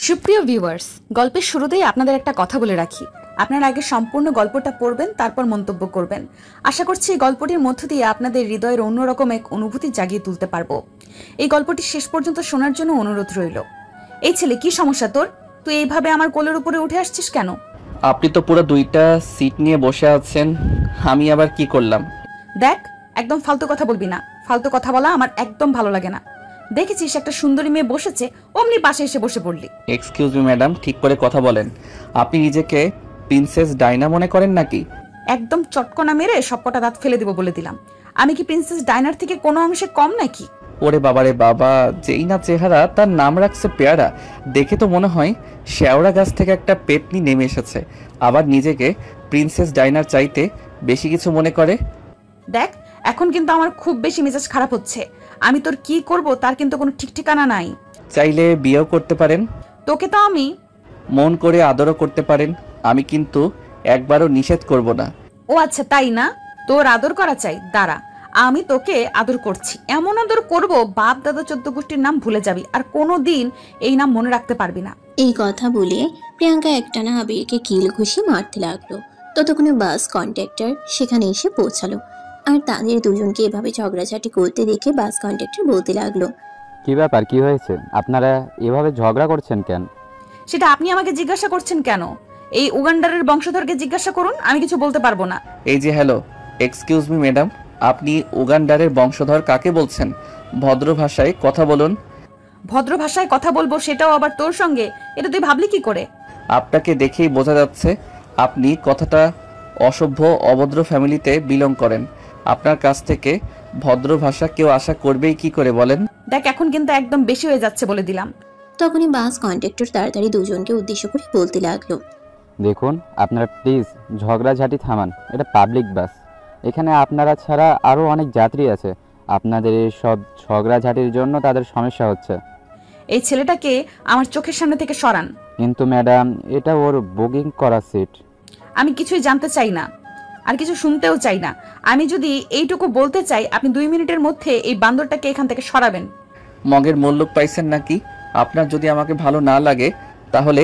সুপ্রিয় ভিউয়ার্স, গল্পের শুরুতেই আপনাদের একটা কথা বলে রাখি। আপনারা আগে সম্পূর্ণ গল্পটা পড়বেন, তারপর মন্তব্য করবেন। আশা করছি এই গল্পটির মধ্য দিয়ে আপনাদের হৃদয়ের অন্যরকম এক অনুভূতি জাগিয়ে তুলতে পারবো। এই গল্পটি শেষ পর্যন্ত শোনার জন্য অনুরোধ রইল। এই ছেলে, কি সমস্যা তোর? তুই এইভাবে আমার কোলের উপরে উঠে আসছিস কেন? আপনি তো পুরো 2টা সিট নিয়ে বসে আছেন, আমি আবার কি করলাম? দেখ, একদম ফালতু কথা বলবি না। ফালতু কথা বলা আমার একদম ভালো লাগে না। দেখেছিস একটা সুন্দরী মেয়ে বসেছে, অমনি পাশে এসে বসে পড়লি। এক্সকিউজ মি ম্যাডাম, ঠিক করে কথা বলেন। আপনি নিজেকে প্রিন্সেস ডায়না মনে করেন নাকি? একদম চটকনা মেরে সবকটা দাঁত ফেলে দিব বলে দিলাম। আমি কি প্রিন্সেস ডায়নার থেকে কোনো অংশে কম নাকি? ওরে বাবারে বাবা, যেই না চেহারা, তার নাম রাখছে পেয়ারা। দেখে তো মনে হয় শেওড়া গাছ থেকে একটা পেতনি নেমে এসেছে, আবার নিজেকে প্রিন্সেস ডায়নার চাইতে বেশি কিছু মনে করে। দেখ, এখন কিন্তু আমার খুব বেশি মেজাজ খারাপ হচ্ছে। আমি তোর কি করব তার কিন্তু কোনো ঠিক ঠিকানা নাই। চাইলে বিয়েও করতে পারেন, তোকে তো আমি মন করে আদরও করতে পারেন। আমি কিন্তু একবারও নিষেধ করব না। ও আচ্ছা, তাই না? তোর আদর করা চাই, দাঁড়া। আমি তোকে আদর করছি, এমন আদর করব বাপ দাদা 14 গোষ্ঠীর নাম ভুলে যাবি, আর কোনোদিন এই নাম মনে রাখতে পারবি না। এই কথা বলে প্রিয়াঙ্কা একটানা আবিরকে কিল ঘুষি মারতে লাগলো। ততক্ষণে বাস কন্ট্রাক্টর সেখানে এসে পৌঁছালো, আর তাদের দুজনকে এভাবে ঝগড়াঝাটি করতে দেখে বাস কন্ট্রাক্টর বলতে লাগলো, কি ব্যাপার, কি হয়েছে? আপনারা এভাবে ঝগড়া করছেন কেন? সেটা আপনি আমাকে জিজ্ঞাসা করছেন কেন? এই উগান্ডারের বংশধরকে জিজ্ঞাসা করুন, আমি কিছু বলতে পারবো না। এই যে হ্যালো, এক্সকিউজ মি ম্যাডাম, আপনি উগান্ডারের বংশধর কাকে বলছেন? ভদ্র ভাষায় কথা বলুন। ভদ্র ভাষায় কথা বলবো, সেটাও আবার তোর সঙ্গে? এটা তুই ভাবলি কি করে? আপনাকে দেখেই বোঝা যাচ্ছে আপনি কথাটা অসভ্য অভদ্র ফ্যামিলিতে বিলং করেন। আপনার কাছ থেকে ভদ্র ভাষা কেউ আশা করবেই কি করে বলেন? দেখ, এখন কিন্তু একদম বেশি হয়ে যাচ্ছে বলে দিলাম। তখনই বাস কন্ট্রাক্টর তাড়াতাড়ি দুজনকে উদ্দেশ্য করে বলতে লাগলো, দেখুন, আপনারা প্লিজ ঝগড়াঝাটি থামান। এটা পাবলিক বাস, এখানে আপনারা ছাড়া আরও অনেক যাত্রী আছে। আপনাদের এই সব ঝগড়াঝাটির জন্য তাদের সমস্যা হচ্ছে। এই ছেলেটাকে আমার চোখের সামনে থেকে সরান। কিন্তু ম্যাডাম, এটা ওর বুকিং করা সিট। আমি কিছুই জানতে চাই না, আর কিছু শুনতেও চাই না। আমি যদি এইটুকু বলতে চাই, আপনি 2 মিনিটের মধ্যে এই বান্দরটাকে এখান থেকে সরাবেন। মগের মূল্য পাইছেন নাকি? আপনার যদি আমাকে ভালো না লাগে তাহলে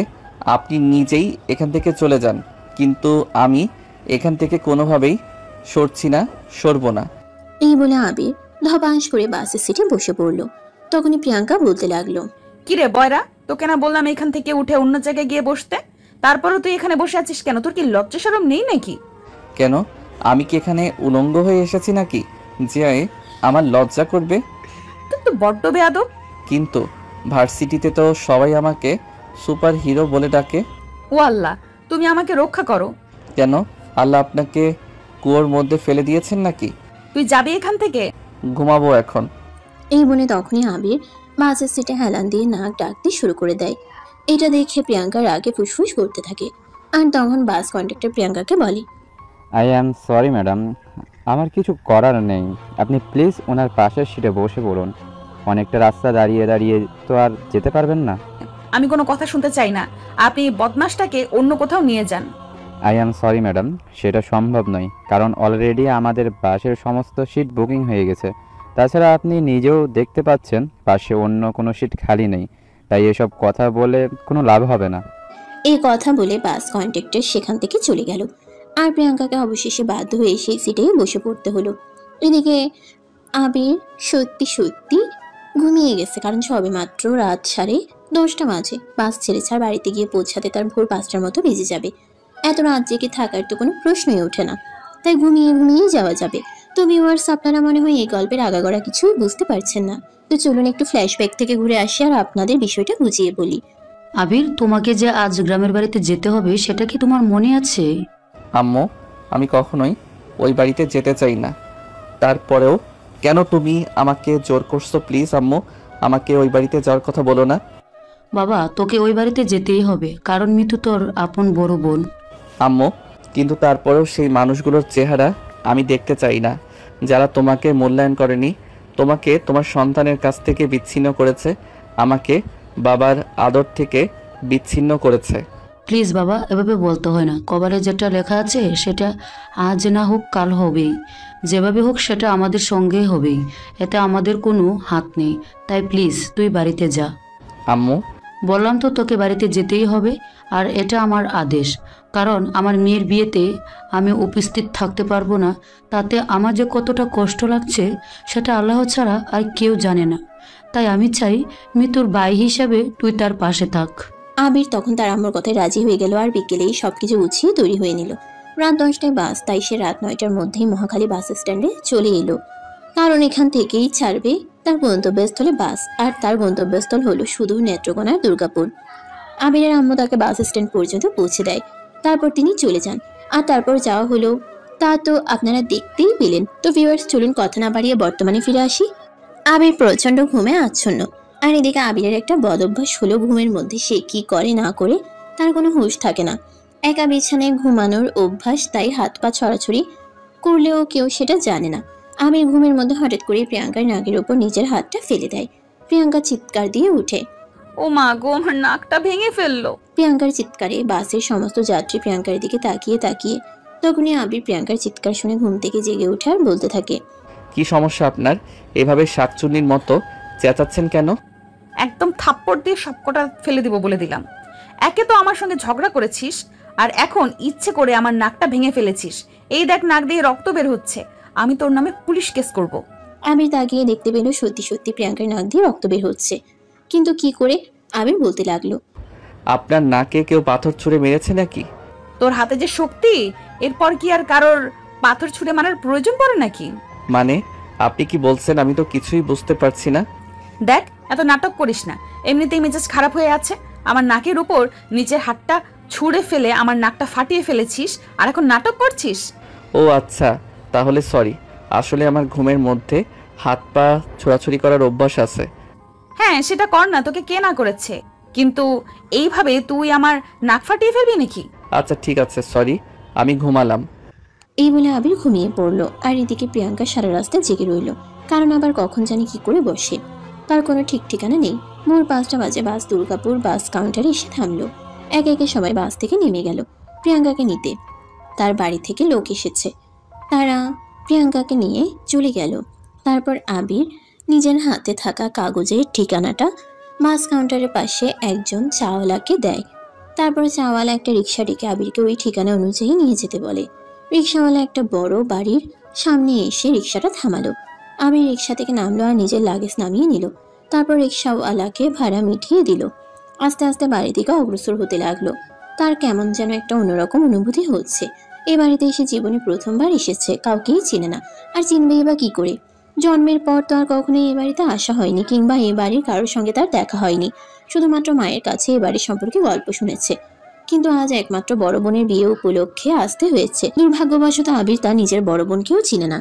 আপনি নিজেই এখান থেকে চলে যান, কিন্তু আমি এখান থেকে কোনোভাবেই সরছি না, সরব না। এই বলে আবির ধপাস করে বাসের সিটে বসে পড়লো। তখনই প্রিয়াঙ্কা বলতে লাগলো, কিরে বয়রা, তোকে না বললাম এখান থেকে উঠে অন্য জায়গায় গিয়ে বসতে? তারপরও তুই এখানে বসে আছিস কেন? তোর কি লজ্জা শরম নেই নাকি? কেন, আমি কি এখানে উলঙ্গ হয়ে এসেছি নাকি যে আমার লজ্জা করবে? তুই তো বড্ড বেয়াদব। কিন্তু ভার্সিটিতে তো সবাই আমাকে সুপার হিরো বলে ডাকে। ও আল্লাহ, তুমি আমাকে রক্ষা করো। কেন, আল্লাহ আপনাকে কুয়োর মধ্যে ফেলে দিয়েছেন নাকি? তুই যাবি এখান থেকে? ঘুমাবো এখন। এই বলে তখনই আবির বাসের সিটে হেলান দিয়ে নাক ডাকতে শুরু করে দেয়। এটা দেখে প্রিয়াঙ্কার আগে ফুসফুস করতে থাকে, আর তখন বাস কন্ট্রাক্টর প্রিয়াঙ্কাকে বলে, আই অ্যাম সরি ম্যাডাম, আমার কিছু করার নেই। আপনি প্লিজ ওনার পাশের সিটে বসে পড়ুন। অনেকটা রাস্তা দাঁড়িয়ে দাঁড়িয়ে তো আর যেতে পারবেন না। আমি কোনো কথা শুনতে চাই না। আপনি এই বদমাশটাকে অন্য কোথাও নিয়ে যান। আই অ্যাম সরি ম্যাডাম, সেটা সম্ভব নয়, কারণ অলরেডি আমাদের বাসের সমস্ত সিট বুকিং হয়ে গেছে। তাছাড়া আপনি নিজেও দেখতে পাচ্ছেন পাশে অন্য কোনো সিট খালি নেই, তাই এসব কথা বলে কোনো লাভ হবে না। এই কথা বলে বাস কন্ট্রাক্টর সেখান থেকে চলে গেল, আর প্রিয়াঙ্কাকে অবশেষে বাধ্য হয়ে সেই সিটেই বসে পড়তে হলো। এদিকে আবির সত্যি সত্যি ঘুমিয়ে গেছে, কারণ সবে মাত্র রাত 10:30 বাজে। বাস ছেড়ে ছাড় বাড়িতে গিয়ে পৌঁছাতে তার ভোর 5টার মতো বেজে যাবে। এত রাত জেগে থাকার তো কোনো প্রশ্নই ওঠে না, তাই ঘুমিয়ে ঘুমিয়ে যাওয়া যাবে। তো ভিউয়ার্স, আপনারা মনে হয় এই গল্পের আগাগোড়া কিছুই বুঝতে পারছেন না। তো চলুন একটু ফ্ল্যাশব্যাক থেকে ঘুরে আসি আর আপনাদের বিষয়টা বুঝিয়ে বলি। আবির, তোমাকে যে আজ গ্রামের বাড়িতে যেতে হবে সেটা কি তোমার মনে আছে? আম্মু, আমি কখনোই ওই বাড়িতে যেতে চাই না। তারপরেও কেন তুমি আমাকে জোর করছো? প্লিজ আম্মু, আমাকে ওই বাড়িতে যাওয়ার কথা বলো না। বাবা, তোকে ওই বাড়িতে যেতেই হবে, কারণ মিতু তোর আপন বড় বোন। আম্মু, কিন্তু তারপরেও সেই মানুষগুলোর চেহারা আমি দেখতে চাই না, যারা তোমাকে মূল্যায়ন করেনি, তোমাকে তোমার সন্তানের কাছ থেকে বিচ্ছিন্ন করেছে, আমাকে বাবার আদর থেকে বিচ্ছিন্ন করেছে। প্লিজ বাবা, এভাবে বলতে হয় না। কপালে যেটা লেখা আছে সেটা আজ না হোক কাল হবেই। যেভাবে হোক সেটা আমাদের সঙ্গেই হবেই, এতে আমাদের কোনো হাত নেই। তাই প্লিজ তুই বাড়িতে যা। আম্মু, বললাম তো তোকে বাড়িতে যেতেই হবে, আর এটা আমার আদেশ। কারণ আমার মেয়ের বিয়েতে আমি উপস্থিত থাকতে পারবো না, তাতে আমার যে কতটা কষ্ট লাগছে সেটা আল্লাহ ছাড়া আর কেউ জানে না। তাই আমি চাই মৃত্যুর ভাই হিসাবে তুই তার পাশে থাক। আবির তখন তার আম্মুর কথায় রাজি হয়ে গেল আর বিকেলেই সবকিছু গুছিয়ে তৈরি হয়ে নিল। রাত 10টায় বাস, তাই সে রাত 9টার মধ্যেই মহাখালী বাস স্ট্যান্ডে চলে এলো। কারণ এখান থেকেই ছাড়বে তার গন্তব্যস্থলে বাস, আর তার গন্তব্যস্থল হলো শুধু নেত্রকোনার দুর্গাপুর। আবিরের আম্মু তাকে বাস স্ট্যান্ড পর্যন্ত পৌঁছে দেয়, তারপর তিনি চলে যান। আর তারপর যাওয়া হলো তা তো আপনারা দেখতেই পেলেন। তো ভিউয়ার্স, চলুন কথা না বাড়িয়ে বর্তমানে ফিরে আসি। আবির প্রচন্ড ঘুমে আচ্ছন্ন, আর এদিকে আবিরের একটা বদ অভ্যাস হলো ঘুমের মধ্যে সে কি করে না করে তার কোনো হুঁশ থাকে না। একা বিছানায় ঘুমানোর অভ্যাস, তাই হাত পা ছড়াছড়ি করলেও কেউ সেটা জানে না। আবির ঘুমের মধ্যে হঠাৎ করে প্রিয়াঙ্কার নাকের উপর নিজের হাতটা ফেলে দেয়। প্রিয়াঙ্কা চিৎকার দিয়ে উঠে। ও মা গো, আমার নাকটা ভেঙে ফেললো। প্রিয়াঙ্কার চিৎকারে বাসের সমস্ত যাত্রী প্রিয়াঙ্কার দিকে তাকিয়ে তাকিয়ে। তখনই আবির প্রিয়াঙ্কার চিৎকার শুনে ঘুম থেকে জেগে উঠে আর বলতে থাকে, কি সমস্যা আপনার? এভাবে শাকচুন্নির মতো চেঁচাচ্ছেন কেন? একদম থাপ্পড় দিয়ে সবকটা ফেলে দিব বলে দিলাম। একে তো আমার সঙ্গে ঝগড়া করেছিস, আর এখন ইচ্ছে করে আমার নাকটা ভেঙে ফেলেছিস। এই দেখ, নাক দিয়ে রক্ত বের হচ্ছে। আমি তোর নামে পুলিশ কেস করব। আবির তাকিয়ে দেখতে পেল সত্যি সত্যি প্রিয়াঙ্কার নাক দিয়ে রক্ত বের হচ্ছে। কিন্তু কি করে? আবির বলতে লাগলো, আপনার নাকে কেউ পাথর ছুঁড়ে মেরেছে নাকি? তোর হাতে যে শক্তি, এরপর কি আর কারোর পাথর ছুঁড়ে মারার প্রয়োজন পড়ে নাকি? মানে আপনি কি বলছেন? আমি তো কিছুই বুঝতে পারছি না। দেখ, এত নাটক করিস না। এমনিতেই মেজাজ খারাপ হয়ে আছে। আমার নাকের উপর নিচের হাতটা ছুঁড়ে ফেলে আমার নাকটা ফাটিয়ে ফেলেছিস, আর এখন নাটক করছিস? ও আচ্ছা, তাহলে সরি। আসলে আমার ঘুমের মধ্যে হাত পা ছোড়াছুড়ি করার অভ্যাস আছে। হ্যাঁ, সেটা কর না, তোকে কে না করেছে। কিন্তু এইভাবে তুই আমার নাক ফাটিয়ে ফেলবি নাকি? আচ্ছা ঠিক আছে, সরি, আমি ঘুমালাম। এই বলে আবির ঘুমিয়ে পড়লো। আর এদিকে প্রিয়াঙ্কা সারা রাস্তা জেগে রইল, কারণ আবার কখন জানি কি করে বসে, তার কোনো ঠিক ঠিকানা নেই। ভোর 5টা বাজে বাস দুর্গাপুর বাস কাউন্টারে এসে থামলো। একে একে সবাই বাস থেকে নেমে গেল প্রিয়াঙ্কাকে নিতে। তার বাড়ি থেকে লোক এসেছে, তারা প্রিয়াঙ্কাকে নিয়ে চলে গেল। তারপর আবির নিজের হাতে থাকা কাগজের ঠিকানাটা বাস কাউন্টারের পাশে একজন চাওয়ালাকে দেয়। তারপর চাওয়ালা একটা রিক্সা ডেকে আবিরকে ওই ঠিকানা অনুযায়ী নিয়ে যেতে বলে। রিক্সাওয়ালা একটা বড় বাড়ির সামনে এসে রিক্সাটা থামালো। আবির রিক্সা থেকে নামলো আর নিজের লাগেজ নামিয়ে নিল। তারপর রিক্সাওয়ালাকে ভাড়া মিটিয়ে দিল। আস্তে আস্তে বাড়ির দিকে অগ্রসর হতে লাগলো। তার কেমন যেন একটা অন্যরকম অনুভূতি হচ্ছে। এ বাড়িতে এসে জীবনে প্রথমবার এসেছে, কাউকেই চেনে না, আর চিনবেই বা কি করে? জন্মের পর তো আর কখনোই এ বাড়িতে আসা হয়নি, কিংবা এ বাড়ির কারোর সঙ্গে তার দেখা হয়নি। শুধুমাত্র মায়ের কাছে এ বাড়ির সম্পর্কে গল্প শুনেছে। কিন্তু আজ একমাত্র বড় বোনের বিয়ে উপলক্ষে আসতে হয়েছে। দুর্ভাগ্যবশত আবির তার নিজের বড় বোনকেও চিনে না।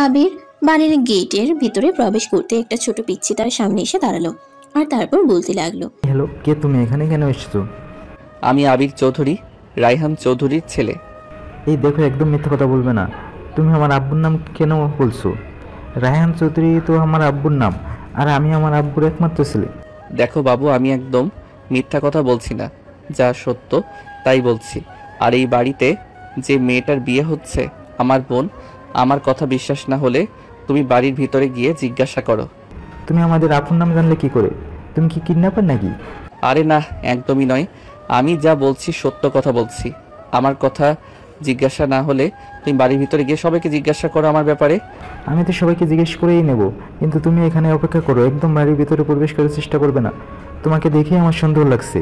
আবির বাড়ির গেটের ভিতরে প্রবেশ করতে একটা ছোট পিচ্ছি তার সামনে এসে দাঁড়ালো, আর তারপর বলতে লাগলো, হ্যালো, কে তুমি? এখানে কেন এসেছো? আমি আবির চৌধুরী, রায়হান চৌধুরীর ছেলে। এই দেখো, একদম মিথ্যা কথা বলবে না। তুমি আমার আব্বুর নাম কেন বলছো? রায়হান চৌধুরী তো আমার আব্বুর নাম, আর আমি আমার আব্বুর একমাত্র ছেলে। দেখো বাবু, আমি একদম মিথ্যা কথা বলছি না, যা সত্য তাই বলছি। আর এই বাড়িতে যে মেয়েটার বিয়ে হচ্ছে আমার বোন। আমার কথা বিশ্বাস না হলে তুমি বাড়ির ভিতরে গিয়ে জিজ্ঞাসা করো। তুমি আমাদের আব্বুর নাম জানলে কি করে? তুমি কি কিডন্যাপার নাকি? আরে না, একদমই নয়। আমি যা বলছি সত্য কথা বলছি। আমার কথা জিজ্ঞাসা না হলে তুমি বাড়ির ভিতরে গিয়ে সবাইকে জিজ্ঞাসা করো আমার ব্যাপারে। আমি তো সবাইকে জিজ্ঞেস করেই নেব, কিন্তু তুমি এখানে অপেক্ষা করো, একদম বাড়ির ভিতরে প্রবেশ করার চেষ্টা করবে না। তোমাকে দেখে আমার সন্দেহ লাগছে।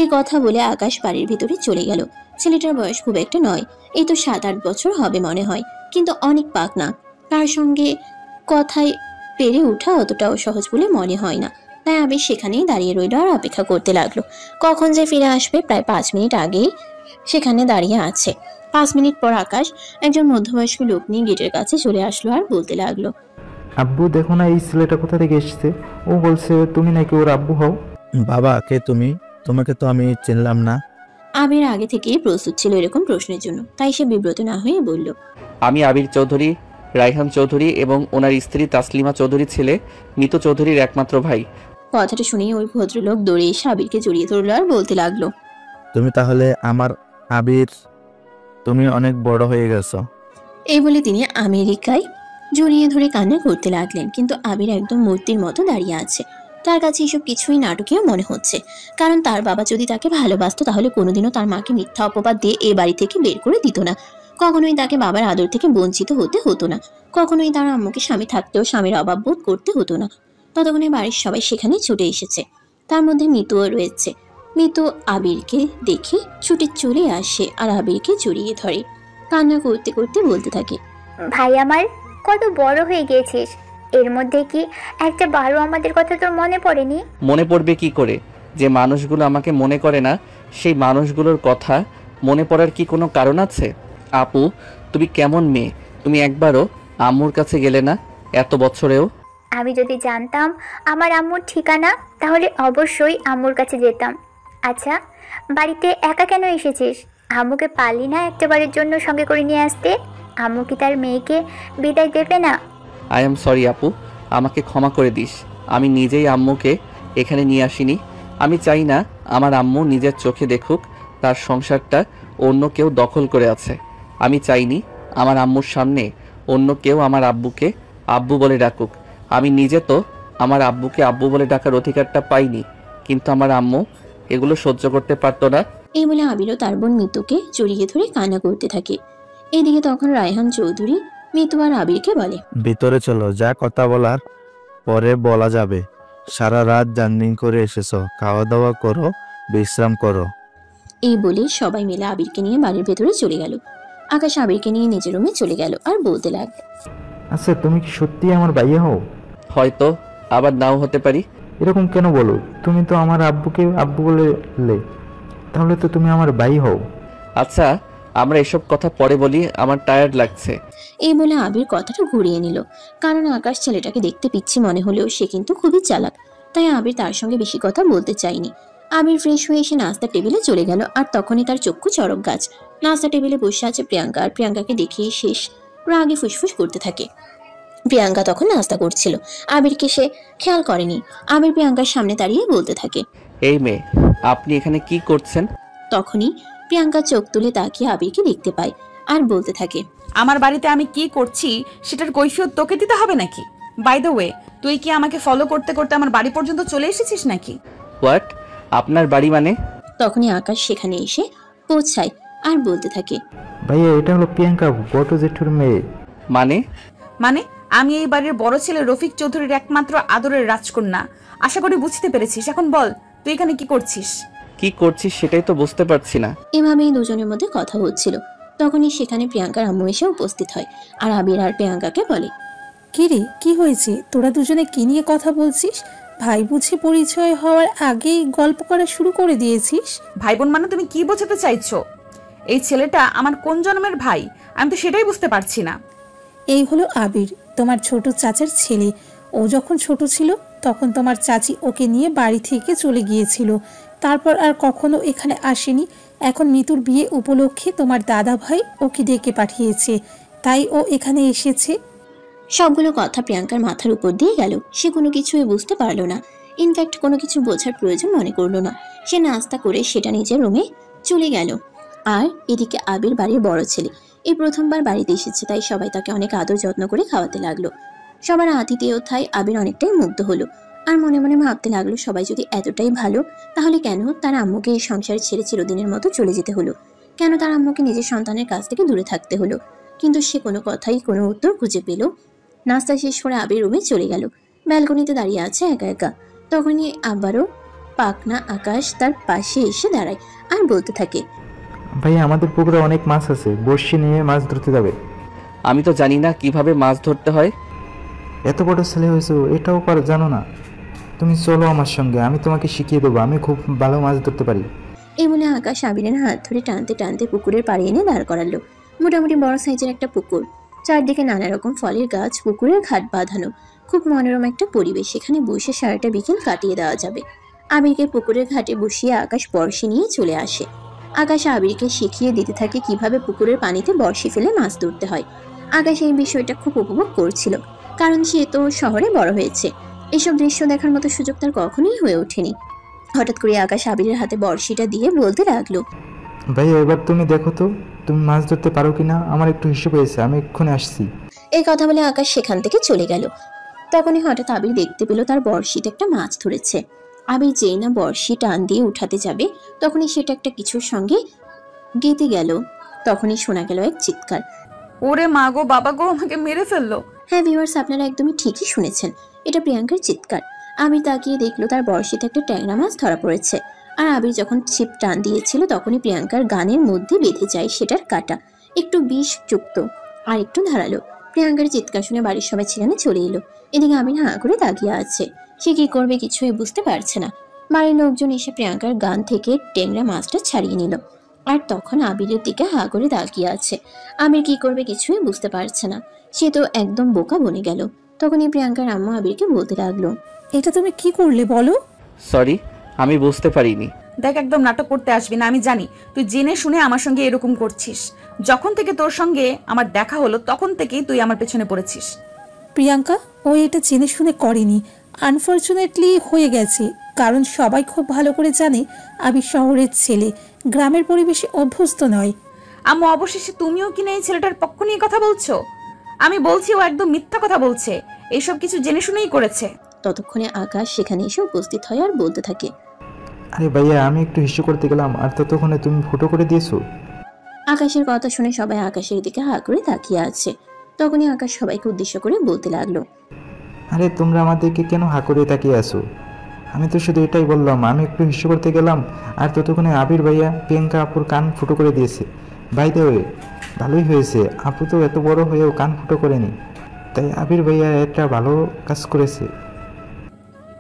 এই কথা বলে আকাশ বাড়ির ভিতরে চলে গেল। ছেলেটার বয়স খুব একটা নয়, এই তো 7-8 বছর হবে মনে হয়, কিন্তু অনেক পাকনা। তার সঙ্গে কথায় পেরে ওঠা অতটাও সহজ বলে মনে হয় না। তাই আবির সেখানেই দাঁড়িয়ে রইল আর অপেক্ষা করতে লাগলো। কখন যে ফিরে আসবে, প্রায় 5 মিনিট আগেই সেখানে দাঁড়িয়ে আছে। 5 মিনিট পর আকাশ একজন মধ্যবয়স্ক লোক নিয়ে গেটের কাছে চলে আসলো আর বলতে লাগলো, আব্বু দেখো না, এই ছেলেটা কোথা থেকে এসেছে। ও বলছে তুমি নাকি ওর আব্বু হও। বাবা, কে তুমি? তোমাকে তো আমি চিনলাম না। আবির আগে থেকেই প্রস্তুত ছিল এরকম প্রশ্নের জন্য, তাই সে বিব্রত না হয়ে বলল, আমি আবির চৌধুরী, রায়হান চৌধুরী এবং ওনার স্ত্রী তাসলিমা চৌধুরীর ছেলে, মিতু চৌধুরীর একমাত্র ভাই। কথাটা শুনেই ওই ভদ্রলোক দৌড়ে এসে আবিরকে জড়িয়ে ধরলো আর বলতে লাগলো, তুমি তাহলে আমার আবির, তুমি অনেক বড় হয়ে গেছো। এই বলে তিনি আমেরিকায় জড়িয়ে ধরে কান্না করতে লাগলেন। কিন্তু আবির একদম মূর্তির মতো দাঁড়িয়ে আছে। তার কাছে এসব কিছুই নাটকীয় মনে হচ্ছে, কারণ তার বাবা যদি তাকে ভালোবাসতো তাহলে কোনোদিনও তার মাকে মিথ্যা অপবাদ দিয়ে এ বাড়ি থেকে বের করে দিত না। কখনোই তাকে বাবার আদর থেকে বঞ্চিত হতে হতো না। কখনোই তার আম্মুকে স্বামী থাকতেও স্বামীর অভাব বোধ করতে হতো না। ততক্ষণে বাড়ির সবাই সেখানে ছুটে এসেছে। তার মধ্যে মিতুও রয়েছে। মিতু আবিরকে দেখে ছুটে চলে আসে আর আবিরকে জড়িয়ে ধরে, কান্না করতে করতে বলতে থাকে, ভাই আমার, কত বড় হয়ে গিয়েছিস, এর মধ্যে কি একটা বারও আমাদের কথা তোর মনে পড়েনি? মনে পড়বে কি করে? যে মানুষগুলো আমাকে মনে করে না, সেই মানুষগুলোর কথা মনে পড়ার কি কোনো কারণ আছে? আপু, তুমি কেমন মেয়ে? তুমি একবারও আম্মুর কাছে গেলে না এত বছরেও? আমি যদি জানতাম আমার আম্মুর ঠিকানা তাহলে অবশ্যই আম্মুর কাছে যেতাম। আচ্ছা, বাড়িতে একা কেন এসেছিস? আম্মুকে পারলি না একটাবারের জন্য সঙ্গে করে নিয়ে আসতে? আম্মু কি তার মেয়েকে বিদায় দেবে না? আই এম সরি আপু, আমাকে ক্ষমা করে দিস। আমি নিজেই আম্মুকে এখানে নিয়ে আসিনি। আমি চাই না আমার আম্মু নিজের চোখে দেখুক তার সংসারটা অন্য কেউ দখল করে আছে। আমি চাইনি আমার আম্মুর সামনে অন্য কেউ আমার আব্বুকে আব্বু বলে ডাকুক। আমি নিজে তো আমার আব্বুকে আব্বু বলে ডাকার অধিকারটা পাইনি, কিন্তু আমার আম্মু এগুলো সহ্য করতে পারতো না। এই বলে আবিরও তার বোন মিতুকে জড়িয়ে ধরে কান্না করতে থাকে। এদিকে তখন রায়হান চৌধুরী মিতু আর আবিরকে বলে, ভিতরে চলো, যা কথা বলার পরে বলা যাবে। সারা রাত জার্নি করে এসেছো, খাওয়া দাওয়া করো, বিশ্রাম করো। এই বলে সবাই মিলে আবিরকে নিয়ে বাড়ির ভেতরে চলে গেল। আকাশ আবিরকে নিয়ে নিজের রুমে চলে গেল আর বলতে লাগলো, আচ্ছা তুমি কি সত্যি আমার ভাইয়া হও? হয়তো আবার নাও হতে পারি। এরকম কেন বলো? তুমি তো আমার আব্বুকে আব্বু বলে, তাহলে তো তুমি আমার ভাই হও। আচ্ছা, আমরা এসব কথা পরে বলি, আমার টায়ার্ড লাগছে। এই বলে আবির কথাটা ঘুরিয়ে নিল, কারণ আকাশ ছেলেটাকে দেখতে পিচ্ছি মনে হলেও সে কিন্তু খুবই চালাক, তাই আবির তার সঙ্গে বেশি কথা বলতে চায়নি। আবির ফ্রেশ হয়ে এসে নাস্তার টেবিলে চলে গেল, আর তখনই তার চক্ষু চড়ক গাছ। নাস্তা টেবিলে বসে আছে প্রিয়াঙ্কা, আর প্রিয়াঙ্কাকে দেখিয়ে শেষ রাগে ফুসফুস করতে থাকে। প্রিয়াঙ্কা তখন নাস্তা করছিল, আবিরকে সে খেয়াল করেনি। আবির প্রিয়াঙ্কার সামনে দাঁড়িয়ে বলতে থাকে, এই মেয়ে, আপনি এখানে কি করছেন? তখনই প্রিয়াঙ্কা চোখ তুলে তাকিয়ে আবিরকে দেখতে পায় আর বলতে থাকে, আমার বাড়িতে আমি কি করছি সেটার কৈফিয়ত তোকে দিতে হবে নাকি? বাই দ্য ওয়ে, তুই কি আমাকে ফলো করতে করতে আমার বাড়ি পর্যন্ত চলে এসেছিস নাকি? হোয়াট? আপনার বাড়ি মানে? তখনই আকাশ সেখানে এসে পৌঁছায় আর বলতে থাকে, ভাইয়া এটা হলো প্রিয়াঙ্কা, বড় জেঠুর মেয়ে। মানে? মানে আমি এই বাড়ির বড় ছেলে রফিক চৌধুরীর একমাত্র আদরের রাজকন্যা। আশা করি বুঝতে পেরেছিস। এখন বল, তুই এখানে কি করছিস? কি করছিস সেটাই তো বুঝতে পারছি না। এভাবেই দুজনের মধ্যে কথা হচ্ছিল। তখনই সেখানে প্রিয়াঙ্কার আম্মু এসে উপস্থিত হয় আর আবির আর প্রিয়াঙ্কাকে বলে, কি রে, কি হয়েছে? তোরা দুজনে কি নিয়ে কথা বলছিস? ভাই বুঝি পরিচয় হওয়ার আগেই গল্প করা শুরু করে দিয়েছিস? ভাই বোন মানে তুমি কি বোঝাতে চাইছো? এই ছেলেটা আমার কোন জন্মের ভাই আমি তো সেটাই বুঝতে পারছি না। এই হলো আবির, তোমার ছোট চাচার ছেলে। ও যখন ছোট ছিল তখন তোমার চাচি ওকে নিয়ে বাড়ি থেকে চলে গিয়েছিল, তারপর আর কখনো এখানে আসেনি। এখন মিতুর বিয়ে উপলক্ষে তোমার দাদা ভাই ওকে ডেকে পাঠিয়েছে, তাই ও এখানে এসেছে। সবগুলো কথা প্রিয়াঙ্কার মাথার উপর দিয়ে গেল। সে কোনো কিছুই বুঝতে পারলো না, ইনফ্যাক্ট কোনো কিছু বোঝার প্রয়োজন মনে করলো না। সে নাস্তা করে সেটা নিজের রুমে চলে গেল। আর এদিকে আবির বাড়ির বড় ছেলে, এই প্রথমবার বাড়িতে এসেছে, তাই সবাই তাকে অনেক আদর যত্ন করে খাওয়াতে লাগলো। সবার আতিথেয়তায় আবির অনেকটাই মুগ্ধ হলো আর মনে মনে ভাবতে লাগলো, সবাই যদি এতটাই ভালো তাহলে কেন তার আম্মুকে এই সংসার ছেড়ে চিরদিনের মতো চলে যেতে হলো? কেন তার আম্মুকে নিজের সন্তানের কাছ থেকে দূরে থাকতে হলো? কিন্তু সে কোনো কথাই কোনো উত্তর খুঁজে পেল। নাস্তা শেষ করে আবির রুমে চলে গেল। ব্যালকনিতে দাঁড়িয়ে আছে একা একা। তখনই আবারও পাকনা আকাশ তার পাশে এসে দাঁড়ায় আর বলতে থাকে, ভাইয়া আমাদের পুকুরে অনেক মাছ আছে, বড়শি নিয়ে মাছ ধরতে যাবে। আমি তো জানি না কিভাবে মাছ ধরতে হয়। এত বড় ছেলে হয়েছো, এটাও জানো না? তুমি চলো আমার সঙ্গে, আমি তোমাকে শিখিয়ে দেবো, আমি খুব ভালো মাছ ধরতে পারি। এই বলে আকাশ আবিরের হাত ধরে টানতে টানতে পুকুরের পাড়ে এনে দাঁড় করালো। মোটামুটি বড় সাইজের একটা পুকুর, চারদিকে নানা রকম ফলের গাছ, পুকুরের ঘাট বাঁধানো। খুব মনোরম একটা পরিবেশ, সেখানে বসে সারাটা বিকেল কাটিয়ে দেওয়া যাবে। আবিরকে পুকুরের ঘাটে বসিয়ে আকাশ বড়শি নিয়ে চলে আসে। আকাশ আবিরকে শিখিয়ে দিতে থাকে কিভাবে পুকুরের পানিতে বড়শি ফেলে মাছ ধরতে হয়। আকাশ এই বিষয়টা খুব উপভোগ করছিল, কারণ সে তো শহরে বড় হয়েছে। এসব দৃশ্য দেখার মতো সুযোগ তার কখনোই হয়ে ওঠেনি। হঠাৎ করে আকাশ আবিরের হাতে বড়শিটা দিয়ে বলতে লাগলো, ভাইয়া এবার তুমি দেখো তো, তুমি মাছ ধরতে পারো কিনা। আমার একটু হিসেব হয়েছে, আমি এক্ষুনি আসছি। এই কথা বলে আকাশ সেখান থেকে চলে গেল। তখনই হঠাৎ আবির দেখতে পেল তার বড়শিতে একটা মাছ ধরেছে। আবির যেই না বড়শি টান দিয়ে উঠাতে যাবে তখনই সেটা একটা কিছুর সঙ্গে গেঁথে গেল। তখনই শোনা গেল এক চিৎকার। ওরে মা গো, বাবা গো, আমাকে মেরে ফেললো। হ্যাঁ ভিউয়ার্স, আপনারা একদমই ঠিকই শুনেছেন, এটা প্রিয়াঙ্কার চিৎকার। আবির তাকিয়ে দেখলো তার বড়শিতে একটা ট্যাংরা মাছ ধরা পড়েছে। আর আবির যখন ছিপ টান দিয়েছিল তখনই প্রিয়াঙ্কার গানের মধ্যে বেঁধে যায় সেটার কাঁটা, একটু বিষ যুক্ত আর একটু ধারালো। প্রিয়াঙ্কার চিৎকার শুনে বাড়ির সবাই সেখানে চলে এলো। এদিকে আবির হাঁ করে তাকিয়ে আছে, সে কি করবে কিছুই বুঝতে পারছে না। বাড়ির লোকজন এসে প্রিয়াঙ্কার গান থেকে ট্যাংরা মাছটা ছাড়িয়ে নিল। আর তখন আবিরের দিকে হাঁ করে তাকিয়ে আছে। আবির কি করবে কিছুই বুঝতে পারছে না, সে তো একদম বোকা বনে গেল। তখনই প্রিয়াঙ্কার আম্মু আবিরকে বলতে লাগলো, এটা তুমি কি করলে বলো? সরি, আমি বুঝতে পারিনি। দেখ, একদম নাটক করতে আসবি না। আমি জানি তুই জেনে শুনে আমার সঙ্গে এরকম করছিস। যখন থেকে তোর সঙ্গে আমার দেখা হলো তখন থেকেই তুই আমার পেছনে পড়েছিস। প্রিয়াঙ্কা, ও এটা জেনে শুনে করেনি, আনফর্চুনেটলি হয়ে গেছে। কারণ সবাই খুব ভালো করে জানে আবির শহরের ছেলে, গ্রামের পরিবেশে অভ্যস্ত নয়। আম্মু, অবশেষে তুমিও কিনা এই ছেলেটার পক্ষ নিয়ে কথা বলছো? আমি বলছি ও একদম মিথ্যা কথা বলছে, এইসব কিছু জেনে শুনেই করেছে। ততক্ষণে আকাশ সেখানে এসে উপস্থিত হয় আর বলতে থাকে, আরে ভাইয়া, আমি একটু হিসু করতে গেলাম আর ততক্ষণে তুমি ফুটো করে দিয়েছো। আকাশের কথা শুনে সবাই আকাশের দিকে হাঁ করে তাকিয়ে আছে। তখনই আকাশ সবাইকে উদ্দেশ্য করে বলতে লাগলো, আরে তোমরা আমাদেরকে কেন হা করে তাকিয়ে আছো? আমি তো শুধু এটাই বললাম, আমি একটু হিসু করতে গেলাম আর ততক্ষণে আবির ভাইয়া প্রিয়াঙ্কা আপুর কান ফুটো করে দিয়েছে। ভাই দে, ভালোই হয়েছে, আপু তো এত বড় হয়েও কান ফুটো করেনি, তাই আবির ভাইয়া এটা ভালো কাজ করেছে।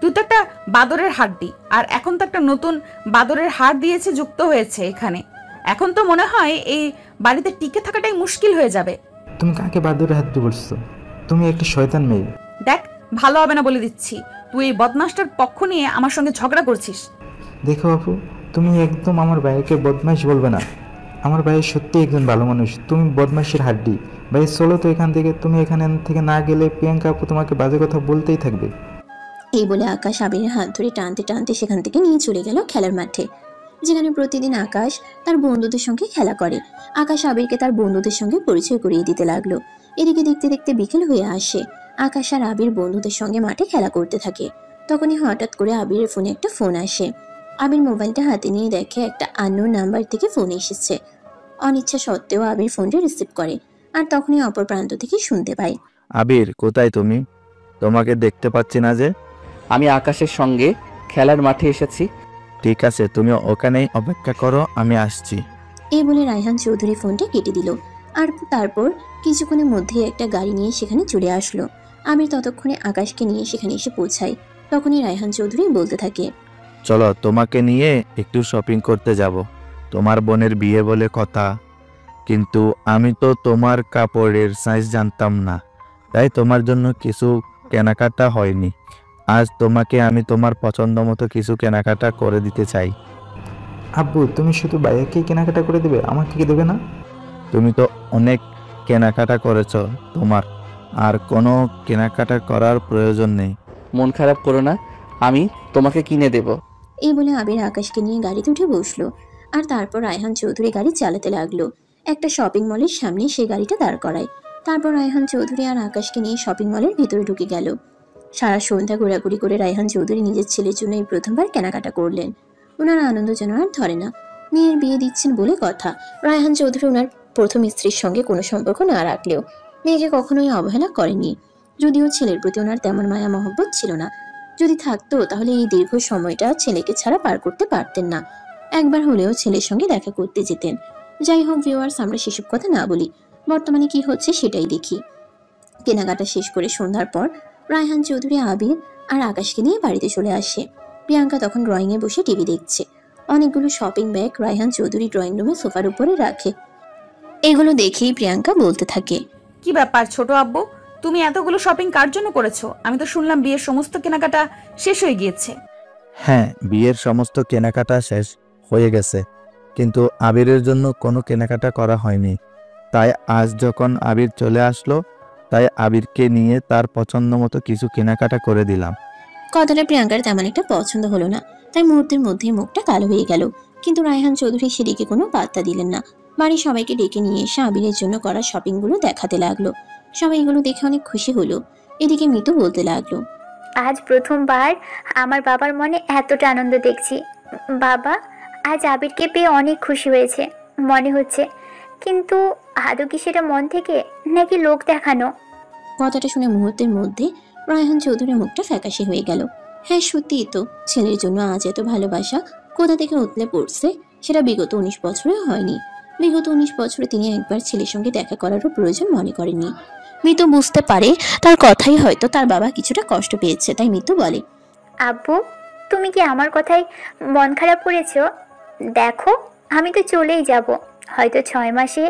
তুই তো একটা বাদরের হাড্ডি, আর এখন তো একটা নতুন বাদরের হাড় দিয়েছে, যুক্ত হয়েছে এখানে। এখন তো মনে হয় এই বাড়িতে টিকে থাকাটাই মুশকিল হয়ে যাবে। তুমি কাকে বাদুরে হাত দিয়ে বলছো? তুমি একটা শয়তান মেয়ে। দেখ, ভালো হবে না বলে দিচ্ছি। তুই এই বদমাসটার পক্ষ নিয়ে আমার সঙ্গে ঝগড়া করছিস। দেখো আপু, তুমি একদম আমার ভাইকে বদমাইশ বলবে না। আমার ভাই সত্যি একজন ভালো মানুষ, তুমি বদমাইশের হাড্ডি। ভাই চলো তো এখান থেকে, তুমি এখান থেকে না গেলে প্রিয়াঙ্কা আপু তোমাকে বাজে কথা বলতেই থাকবে। এই বলে আকাশ আবিরের হাত ধরে টানতে টানতে সেখান থেকে নিয়ে চলে গেল খেলার মাঠে, যেখানে প্রতিদিন আকাশ তার বন্ধুদের সঙ্গে খেলা করে। আকাশ আবিরকে তার বন্ধুদের সঙ্গে পরিচয় করিয়ে দিতে লাগলো। এদিকে দেখতে দেখতে বিকেল হয়ে আসে। আকাশ আর আবির বন্ধুদের সঙ্গে মাঠে খেলা করতে থাকে। তখনই হঠাৎ করে আবিরের ফোনে একটা ফোন আসে। আবির মোবাইলটা হাতে নিয়ে দেখে একটা আননোন নাম্বার থেকে ফোন এসেছে। অনিচ্ছা সত্ত্বেও আবির ফোনটা রিসিভ করে, আর তখনই অপর প্রান্ত থেকে শুনতে পায়, আবির, কোথায় তুমি? তোমাকে দেখতে পাচ্ছি না যে। আমি আকাশের সঙ্গে খেলার মাঠে এসেছি। ঠিক আছে, তুমি ওখানেই অপেক্ষা করো, আমি আসছি। এই বলে রায়হান চৌধুরী ফোনটা কেটে দিল। আর তারপর কিছুক্ষণের মধ্যে একটা গাড়ি নিয়ে সেখানে চলে আসলো। আবির ততক্ষণে আকাশকে নিয়ে সেখানে এসে পৌঁছায়। তখনই রায়হান চৌধুরী বলতে থাকে, চলো, তোমাকে নিয়ে একটু শপিং করতে যাব। তোমার বোনের বিয়ে বলে কথা, কিন্তু আমি তো তোমার কাপড়ের সাইজ জানতাম না, তাই তোমার জন্য কিছু কেনাকাটা হয়নি। আজ তোমাকে আমি তোমার পছন্দ মতো কিছু কেনাকাটা করে দিতে চাই। আব্বু, তুমি শুধু ভাইয়াকেই কেনাকাটা করে দেবে, আমাকে কি দেবে না? তুমি তো অনেক কেনাকাটা করেছো, তোমার আর কোনো কেনাকাটা করার প্রয়োজন নেই। মন খারাপ করো না, আমি তোমাকে কিনে দেব। এই বলে আবির আকাশকে নিয়ে গাড়িতে উঠে বসলো। আর তারপর রায়হান চৌধুরী গাড়ি চালাতে লাগলো। একটা শপিং মলের সামনে সেই গাড়িটা দাঁড় করায়। তারপর রায়হান চৌধুরী আর আকাশকে নিয়ে শপিং মলের ভিতরে ঢুকে গেল। সারা সন্ধ্যা ঘোরাঘুরি করে রায়হান চৌধুরী নিজের ছেলের জন্য এই প্রথমবার কেনাকাটা করলেন। ওনার আনন্দ যেন আর ধরে না। মেয়ের বিয়ে দিচ্ছেন বলে কথা। রায়হান চৌধুরী ওনার প্রথম স্ত্রীর সঙ্গে কোনো সম্পর্ক না রাখলেও মেয়েকে কখনোই অবহেলা করেনি। যদিও ছেলের প্রতি ওনার তেমন মায়া মহব্বত ছিল না, যদি থাকতো তাহলে এই দীর্ঘ সময়টা ছেলেকে ছাড়া পার করতে পারতেন না। একবার হলেও ছেলের সঙ্গে দেখা করতে যেতেন। যাই হোক ভিউয়ার্স, আমরা সেসব কথা না বলি, বর্তমানে কি হচ্ছে সেটাই দেখি। কেনাকাটা শেষ করে সন্ধ্যার পর রায়হান চৌধুরী আবির আর আকাশকে নিয়ে বাড়িতে চলে আসে। প্রিয়াঙ্কা তখন ড্রয়িং এ বসে টিভি দেখছে। অনেকগুলো shopping bag Raihan Chowdhury drawing রুমে সোফার উপরে রাখে। এগুলো দেখেই প্রিয়াঙ্কা বলতে থাকে, কি ব্যাপার ছোট আব্বু, তুমি এতগুলো শপিং কার জন্য করেছো? আমি তো শুনলাম বিয়ের সমস্ত কেনাকাটা শেষ হয়ে গিয়েছে। হ্যাঁ, বিয়ের সমস্ত কেনাকাটা শেষ হয়ে গেছে, কিন্তু আবিরের জন্য কোনো কেনাকাটা করা হয়নি। তাই আজ যখন আবির চলে আসলো, তাই আবিরকে নিয়ে তার পছন্দ মতো কিছু কেনাকাটা করে দিলাম। কথাটা প্রিয়াঙ্কার তেমন একটা পছন্দ হলো না, তাই মুহূর্তের মধ্যেই মুখটা কালো হয়ে গেল। কিন্তু রায়হান চৌধুরী সেদিকে কোনো পাত্তা দিলেন না। বাড়ির সবাইকে ডেকে নিয়ে এসে আবিরের জন্য করা শপিংগুলো দেখাতে লাগলো। সবাই এগুলো দেখে অনেক খুশি হলো। এদিকে মিতু বলতে লাগলো, আজ প্রথমবার আমার বাবার মনে এতটা আনন্দ দেখছি। বাবা আজ আবিরকে পেয়ে অনেক খুশি হয়েছে মনে হচ্ছে, কিন্তু আদৌ কি সেটা মন থেকে নাকি লোক দেখানো? কথাটা শুনে মুহূর্তের মধ্যে রায়হান চৌধুরীর মুখটা ফ্যাকাশে হয়ে গেল। হ্যাঁ সত্যিই তো, ছেলের জন্য আজ এত ভালোবাসা কোথা থেকে উতলে পড়ছে, সেটা বিগত 19 বছরে হয়নি। বিগত 19 বছরে তিনি একবার ছেলের সঙ্গে দেখা করারও প্রয়োজন মনে করেননি। মিতু বুঝতে পারে তার কথাই হয়তো তার বাবা কিছুটা কষ্ট পেয়েছে, তাই মিতু বলে, আব্বু তুমি কি আমার কথায় মন খারাপ করেছো? দেখো আমি তো চলেই যাব, হয়তো 6 মাসে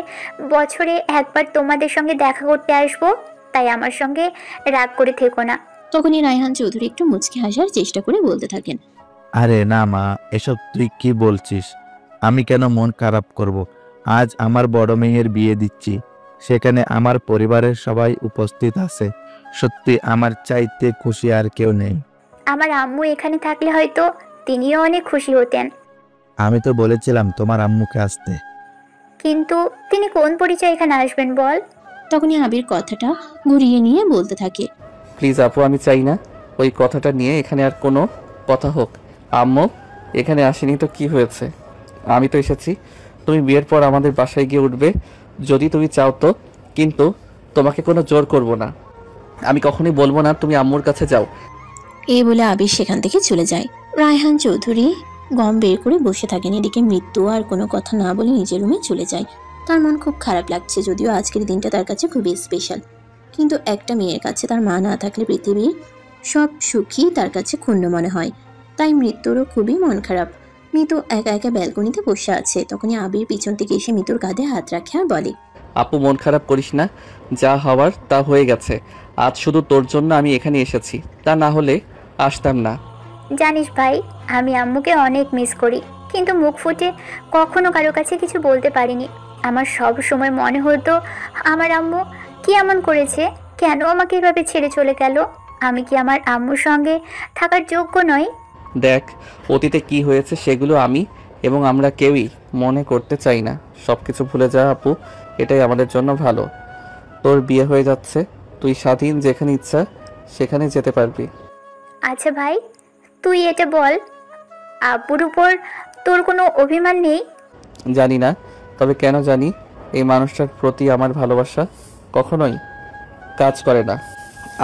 বছরে একবার তোমাদের সঙ্গে দেখা করতে আসবো, তাই আমার সঙ্গে রাগ করে থেকো না। তখনই রায়হান চৌধুরী একটু মুচকি হাসার চেষ্টা করে বলতে থাকেন, আরে না মা, এসব তুই কি বলছিস? আমি কেন মন খারাপ করব? আজ আমার বড় মেয়ের বিয়ে দিচ্ছি, সেখানে আমার পরিবারের সবাই উপস্থিত আছে। সত্যি আমার চাইতে খুশি আর কেউ নেই। আমার আম্মু এখানে থাকলে হয়তো তিনিও অনেক খুশি হতেন, আমি তো বলেছিলাম তোমার আম্মুকে আসতে। কিন্তু তিনি কোন পরিচয় এখানে আসবেন বল? তখনই আবির কথাটা ঘুরিয়ে নিয়ে বলতে থাকে, প্লিজ আপু, আমি চাই না ওই কথাটা নিয়ে এখানে আর কোনো কথা হোক। আম্মু এখানে আসেনি তো কি হয়েছে? আমি তো এসেছি, তুমি বিয়ের পর আমাদের বাসায় গিয়ে উঠবে যদি তুমি চাও তো, কিন্তু তোমাকে কোনো জোর করব না। আমি কখনোই বলবো না তুমি আম্মুর কাছে যাও। এই বলে আবির সেখান থেকে চলে যায়। রায়হান চৌধুরী গম বের করে বসে থাকেন। এদিকে মৃত্যু আর কোনো কথা না বলে নিজের রুমে চলে যায়। তার মন খুব খারাপ লাগছে, যদিও আজকের দিনটা তার কাছে খুবই স্পেশাল। কিন্তু একটা মেয়ের কাছে তার মা না থাকলে পৃথিবীর সব সুখী তার কাছে ক্ষুণ্ণ মনে হয়। তাই মৃত্যুরও খুবই মন খারাপ। মৃত্যু একা একা ব্যালকনিতে বসে আছে। তখনই আবির পিছন থেকে এসে মৃত্যুর কাঁধে হাত রাখে আর বলে, আপু মন খারাপ করিস না, যা হওয়ার তা হয়ে গেছে। আজ শুধু তোর জন্য আমি এখানে এসেছি, তা না হলে আসতাম না। জানিস ভাই, আমি আম্মুকে অনেক মিস করি, কিন্তু মুখ ফুটে কখনো কারো কাছে কিছু বলতে পারিনি। আমার সব সময় মনে হতো আমার আম্মু কি এমন করেছে, কেন আমাকে এভাবে ছেড়ে চলে গেল? আমি কি আমার আম্মুর সঙ্গে থাকার যোগ্য নই? দেখ, অতীতে কি হয়েছে সেগুলো আমি এবং আমরা কেউই মনে করতে চাই না। সব কিছু ভুলে যা আপু, এটাই আমাদের জন্য ভালো। তোর বিয়ে হয়ে যাচ্ছে, তুই স্বাধীন, যেখানে ইচ্ছা সেখানে যেতে পারবি। আচ্ছা ভাই, তুই এটা বল, আব্বুর উপর তোর কোনো অভিমান নেই? জানি না, তবে কেন জানি এই মানুষটার প্রতি আমার ভালোবাসা কখনোই কাজ করে না।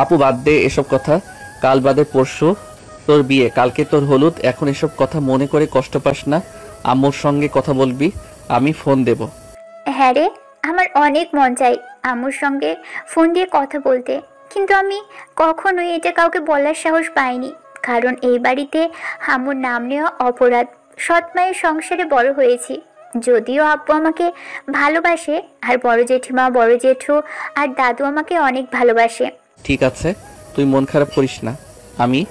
আপু বাদ দে এসব কথা, কাল বাদে পরশু তোর বিয়ে, কালকে তোর হলুদ। এখন এসব কথা মনে করে কষ্ট পাস না। আম্মুর সঙ্গে কথা বলবি, আমি ফোন দেব। হ্যাঁ রে, আমার অনেক মন চাই আম্মুর সঙ্গে ফোন দিয়ে কথা বলতে, কিন্তু আমি কখনোই এটা কাউকে বলার সাহস পাইনি, কারণ এই বাড়িতে আম্মুর নাম নেওয়া অপরাধ। সৎ মায়ের সংসারে বড় হয়েছি, যদিও আব্বু আমাকে ভালোবাসে, আর বড় জেঠিমা, বড় জেঠু আর দাদু আমাকে অনেক ভালোবাসে। ঠিক আছে, তুই মন খারাপ করিস না। আমি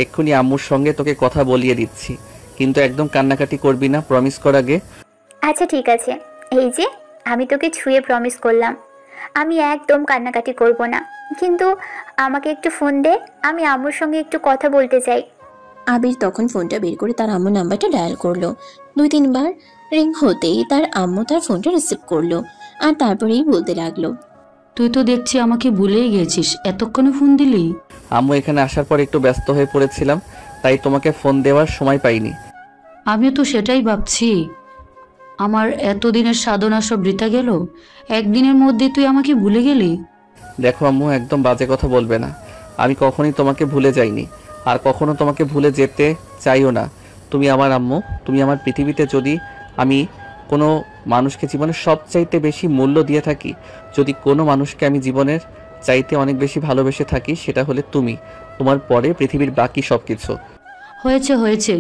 এক্ষুনি আম্মুর সঙ্গে তোকে কথা বলিয়ে দিচ্ছি, কিন্তু একদম কান্নাকাটি করবি না, প্রমিস কর আগে। আচ্ছা ঠিক আছে, এই যে আমি তোকে ছুঁয়ে প্রমিস করলাম, আমি একদম কান্নাকাটি করব না, কিন্তু আমাকে একটু ফোন দে, আমি আম্মুর সঙ্গে একটু কথা বলতে চাই। আবির তখন ফোনটা বের করে তার আম্মুর নাম্বারটা ডায়াল করলো। 2-3 বার রিং হতেই তার আম্মু তার ফোনটা রিসিভ করলো আর তারপরেই বলতে লাগলো, তুই তো দেখছি আমাকে ভুলেই গেছিস, এতক্ষণে ফোন দিলি? আম্মু এখানে আসার পর একটু ব্যস্ত হয়ে পড়েছিলাম, তাই তোমাকে ফোন দেওয়ার সময় পাইনি। আমিও তো সেটাই ভাবছি, আমার এতদিনের সাধনা সব বৃথা গেল। একদিনের মধ্যে তুই আমাকে ভুলে গেলি। দেখো আম্মু, একদম বাজে কথা বলবে না। আমি কখনোই তোমাকে ভুলে যাইনি, আর কখনো তোমাকে ভুলে যেতে চাইও না। তুমি আমার আম্মু, তুমি আমার পৃথিবীতে। যদি আমি কোনো মানুষকে জীবনের সবচাইতে বেশি মূল্য দিয়ে থাকি, যদি কোনো মানুষকে আমি জীবনের চাইতে অনেক বেশি ভালোবেসে থাকি, সেটা হলে তুমি। তোমার পরে পৃথিবীর বাকি সব কিছু। হয়েছে হয়েছে,